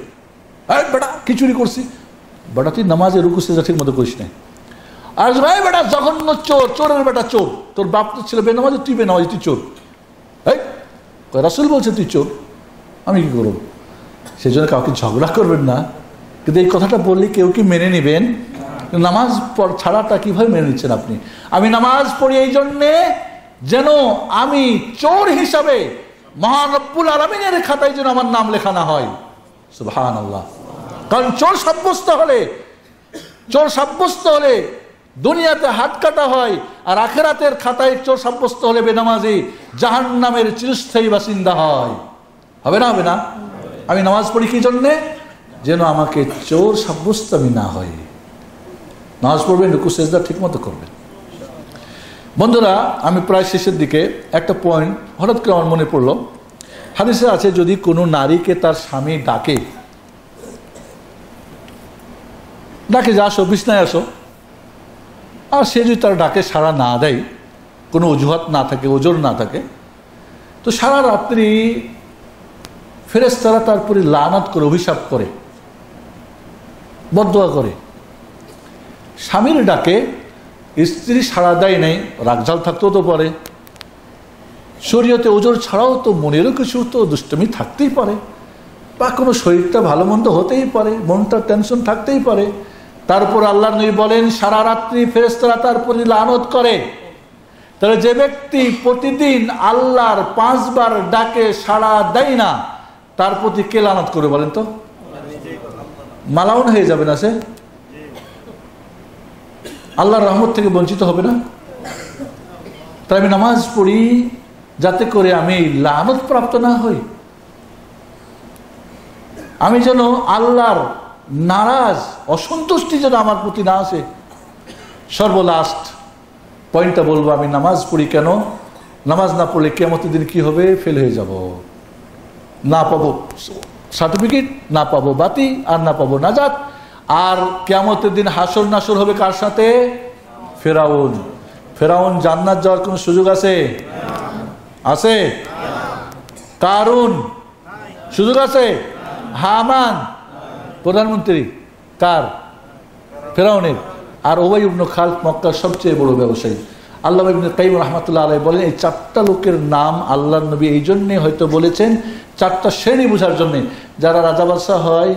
এই বেটা কি চুরি করছি? বেটা তুই নামাজে রুকু সিজদা ঠিক মতো করিস না। আর ভাই বেটা জঘন্য চোর, চোরের বেটা চোর, তোর বাপ তো ছিল বেনামাজি, তুই বেনামাজি, তুই চোর। এই রাসূল বলছে তুই চোর, আমি কি করব? সেই জন্য কাউকে ঝগড়া করবেন না, কিন্তু এই কথাটা বললে কেউ কি মেনে নেবেন? নামাজ ছাড়াটা কিভাবে মেনে নিচ্ছেন আপনি? আমি নামাজ পড়ি এই জন্যে যেন আমি চোর হিসাবে মহান রব্বুল আলামিনের খাতায় যেন আমার নাম লেখা না হয়। সুবহানাল্লাহ। কারণ চোর সাব্যস্ত হলে দুনিয়াতে হাত কাটা হয়, আর আখিরাতের খাতায় চোর সাব্যস্ত হলে বেনামাজি জাহান্নামের চিরস্থায়ী বাসিন্দা হয়। হবে না? হবে না? আমি নামাজ পড়ি কি জন্যে? যেন আমাকে চোর সাব্যস্ত আমি না হয়। নামাজ পড়বেন, রুকু সিজদা ঠিক মতো করবেন। বন্ধুরা, আমি প্রায় শেষের দিকে একটা পয়েন্ট হঠাৎ করে আমার মনে পড়লো। হাদিসে আছে যদি কোনো নারীকে তার স্বামী ডাকে যে আসো বিছনায় আসো, আর সে যদি তার ডাকে সাড়া না দেয়, কোনো অজুহাত না থাকে, ওজোর না থাকে, তো সারা রাত্রি ফেরেশতারা তার উপরে লানত করে, অভিশাপ করে, বদদোয়া করে। স্বামীর ডাকে স্ত্রী সাড়া দেয় নাই, রাগজাল থাকতেও তো পারে, শরীয়তে ওজোর ছাড়াও তো মনেরও কিছু তো দুষ্টমি থাকতেই পারে, বা কোনো শরীরটা ভালো মন্দ হতেই পারে, মনটা টেনশন থাকতেই পারে। তারপর আল্লাহর নবী বলেন সারা রাত্রি ফেরেশতারা তার উপরে লানত করে। তাহলে যে ব্যক্তি প্রতিদিন আল্লাহর 5 বার ডাকে সাড়া দেয় না, তার প্রতি কে লানত করে বলেন তো? মালাউন হয়ে যাবে না সে? আল্লাহর রহমত থেকে বঞ্চিত হবে না? তাই আমি নামাজ পড়ি যাতে করে আমি লানত প্রাপ্ত না হই, আমি যেন আল্লাহর নারাজ অসন্তুষ্টি যেন আমার প্রতি না আসে। সর্বলাস্ট পয়েন্টটা বলবো, আমি নামাজ পড়ি কেন? নামাজ না পড়লে কিয়ামতের দিন কি হবে? ফেল হয়ে যাব, না পাবো সার্টিফিকেট, না পাবো বাতি, আর না পাবো নাজাত। আর কিয়ামতের দিন হাসর নাসর হবে কার সাথে? ফেরাউন জান্নাত যাওয়ার কোনো সুযোগ আছে? আছে? কারুন সুযোগ আছে? হামান প্রধানমন্ত্রী কার? ফেরাউনের। আর উবাই ইবনে খালদ মক্কার সবচেয়ে বড় ব্যবসায়ী। আল্লামা ইবনে কাইয়িম রাহমাতুল্লাহ আলাইহি বলেন এই 4টা লোকের নাম আল্লাহর নবী এই জন্যে হয়তো বলেছেন, 4টা শ্রেণী বোঝার জন্যে। যারা রাজা বাদশাহ হয়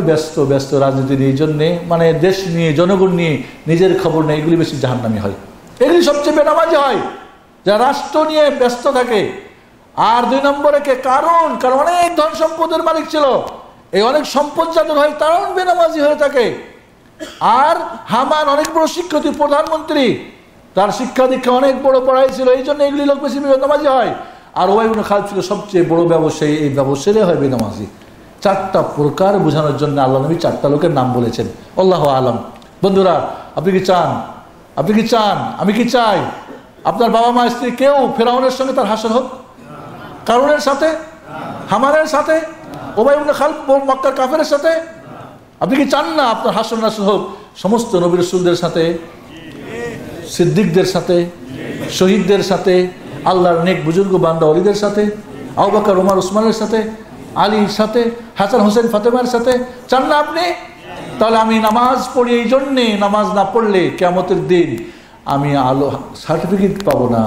ব্যস্ত রাজনীতির, এই জন্যে মানে দেশ নিয়ে, জনগণ নিয়ে নিজের খবর নেই, এগুলি বেশি জাহান্নামী হয়। এগুলি সবচেয়ে বেনামাজি হয় যারা রাষ্ট্র নিয়ে ব্যস্ত থাকে। আর 2 নম্বরে কে? কারণ অনেক ধন সম্পদের মালিক ছিল, এই অনেক সম্পদ যাদের হয় তারাও বেনামাজি হয়ে থাকে। আর হামান অনেক বড় শিক্ষিত প্রধানমন্ত্রী, তার শিক্ষা দীক্ষা অনেক বড় পড়াই ছিল, এই জন্য এগুলি লোক বেশি বেনামাজি হয়। আর উবাই ইবনে খালদ ছিল সবচেয়ে বড় ব্যবসায়ী, এই ব্যবসায়ী হয় বেনামাজি। 4টা প্রকার বোঝানোর জন্য আল্লাহ নবী 4টা লোকের নাম বলেছেন। আল্লাহু আলাম। বন্ধুরা, আপনি কি চান, আমি কি চাই আপনার বাবা মা স্ত্রী কেউ ফেরাউনের সঙ্গে তার হাসর হোক? কারুনের সাথে, হামানের সাথে, উবাই ইবনে খালদ মক্কার কাফেরের সাথে? আপনি কি চান না আপনার হাসর নাসর হোক সমস্ত নবী রাসূলদের সাথে, সিদ্দিকদের সাথে, শহীদদের সাথে, আল্লাহর নেক বুজুর্গ বান্দা ওলিদের সাথে, আবু বকর, ওমর, ওসমানের সাথে, আলীর সাথে, হাসান হোসেন ফাতেমার সাথে? চান না আপনি? তাহলে আমি নামাজ পড়ি এই জন্যে, নামাজ না পড়লে কিয়ামতের দিন আমি আলো সার্টিফিকেট পাবো না,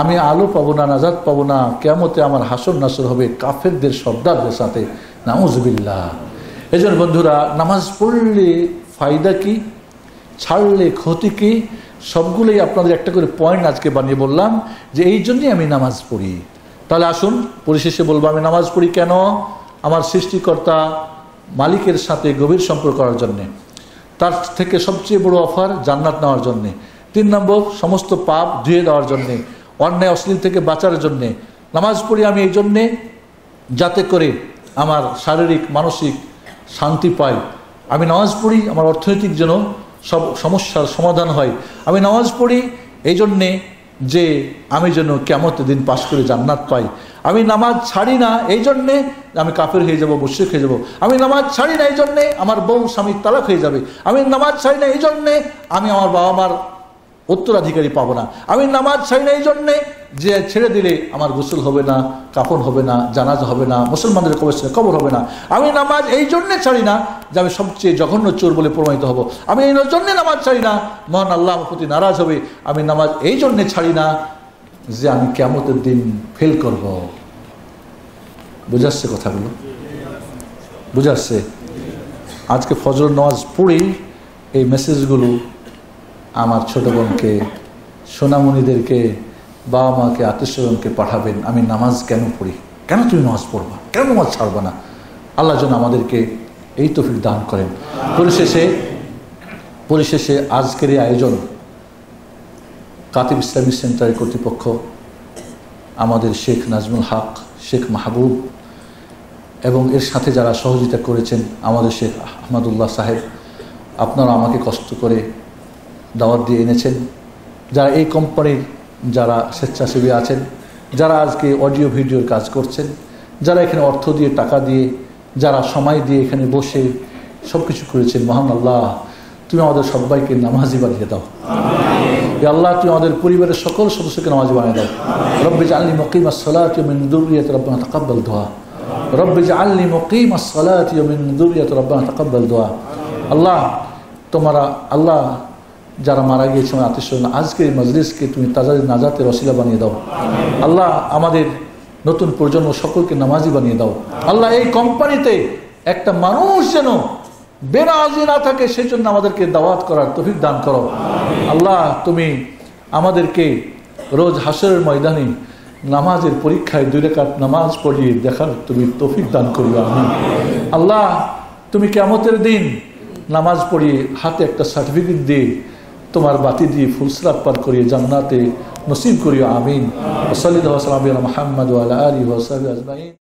আমি আলো পাবো না, নাজাত পাবো না। কিয়ামতে আমার হাসর নাসর হবে কাফেরদের সর্দারদের সাথে। নাউজুবিল্লাহ। এই জন্য বন্ধুরা, নামাজ পড়লে ফায়দা কি, ছাড়লে ক্ষতি কি, সবগুলোই আপনাদের একটা করে পয়েন্ট আজকে বানিয়ে বললাম যে এই জন্যই আমি নামাজ পড়ি। তাহলে আসুন পরিশেষে বলবো আমি নামাজ পড়ি কেন? আমার সৃষ্টিকর্তা মালিকের সাথে গভীর সম্পর্ক করার জন্যে, তার থেকে সবচেয়ে বড় অফার জান্নাত নেওয়ার জন্যে। 3 নম্বর সমস্ত পাপ ধুয়ে দেওয়ার জন্যে, অন্যায় অশ্লীল থেকে বাঁচার জন্যে। নামাজ পড়ি আমি এই জন্যে যাতে করে আমার শারীরিক মানসিক শান্তি পাই। আমি নামাজ পড়ি আমার অর্থনৈতিক যেন সব সমস্যার সমাধান হয়। আমি নামাজ পড়ি এই জন্যে যে আমি যেন কিয়ামতের দিন পাশ করে জান্নাত পাই। আমি নামাজ ছাড়ি না এই জন্যে আমি কাফের হয়ে যাব, মুশরিক হয়ে যাব। আমি নামাজ ছাড়ি না এই জন্যে আমার বউ স্বামীর তালাক হয়ে যাবে। আমি নামাজ ছাড়ি না এই জন্যে আমি আমার বাবা মার উত্তরাধিকারী পাবো না। আমি নামাজ ছাড়ি না এই জন্যে যে ছেড়ে দিলে আমার গোসল হবে না, কাফন হবে না, জানাজা হবে না, মুসলমানদের কবর হবে না। আমি নামাজ এই জন্যে ছাড়ি না যে আমি সবচেয়ে জঘন্য চোর বলে প্রমাণিত হব। আমি এই জন্যে নামাজ ছাড়ি না মহান আল্লাহ আমার প্রতি নারাজ হবে। আমি নামাজ এই জন্যে ছাড়ি না যে আমি কিয়ামতের দিন ফেল করব। বুঝাচ্ছে কথাগুলো? বুঝাচ্ছে? আজকে ফজর নামাজ পড়েই এই মেসেজগুলো আমার ছোট বোনকে, সোনামণিদেরকে, বাবা মাকে, আত্মীয়স্বজনকে পাঠাবেন। আমি নামাজ কেন পড়ি, কেন তুমি নামাজ পড়বা, কেন নামাজ ছাড়বা না? আল্লাহ যেন আমাদেরকে এই তৌফিক দান করেন। পরিশেষে আজকের এই আয়োজন কাতিব ইসলামিক সেন্টারের কর্তৃপক্ষ, আমাদের শেখ নাজমুল হক, শেখ মাহবুব এবং এর সাথে যারা সহযোগিতা করেছেন আমাদের শেখ আহমদুল্লাহ সাহেব, আপনারা আমাকে কষ্ট করে দাওয়াত দিয়ে এনেছেন। যারা এই কোম্পানির যারা স্বেচ্ছাসেবী আছেন, যারা আজকে অডিও ভিডিওর কাজ করছেন, যারা এখানে অর্থ দিয়ে, টাকা দিয়ে, যারা সময় দিয়ে এখানে বসে সব কিছু করেছেন, মহান আল্লাহ তুমি আমাদের সবাইকে নামাজি বানিয়ে দাও। আল্লাহ তুমি আমাদের পরিবারের সকল সদস্যকে নামাজি বানিয়ে দাও। রব্বি জাআলনি মুকিমাস সালাতি ওয়া মিন যুররিয়াতি রব্বানা তাকাব্বাল দুআ। রব্বি জাআলনি মুকিমাস সালাতি ওয়া মিন যুররিয়াতি রব্বানা তাকাব্বাল দুআ। আল্লাহ আল্লাহ যারা মারা গিয়েছে আমার আত্মীয়স্বজন, আজকের এই মজলিসকে তুমি তাজাদের নাজাতের ওসিলা বানিয়ে দাও। আল্লাহ আমাদের নতুন প্রজন্ম সকলকে নামাজি বানিয়ে দাও। আল্লাহ এই কোম্পানিতে একটা মানুষ যেন বেনামাজি না থাকে সেই জন্য আমাদেরকে দাওয়াত করার তৌফিক দান করো। আল্লাহ তুমি আমাদেরকে রোজ হাসরের ময়দানে নামাজের পরীক্ষায় 2 রাকাত নামাজ পড়িয়ে দেখার তুমি তৌফিক দান করিও। আমিন। আল্লাহ তুমি কিয়ামতের দিন নামাজ পড়িয়ে হাতে একটা সার্টিফিকেট দিয়ে তোমার বাতি দিয়ে ফুলসরাত পার করিয়ে জান্নাতে নসিব করিও। আমিন। ওয়া সাল্লাল্লাহু আলা মুহাম্মাদ ওয়া আলা আলিহি ওয়া সাহবিহি আজমাইন।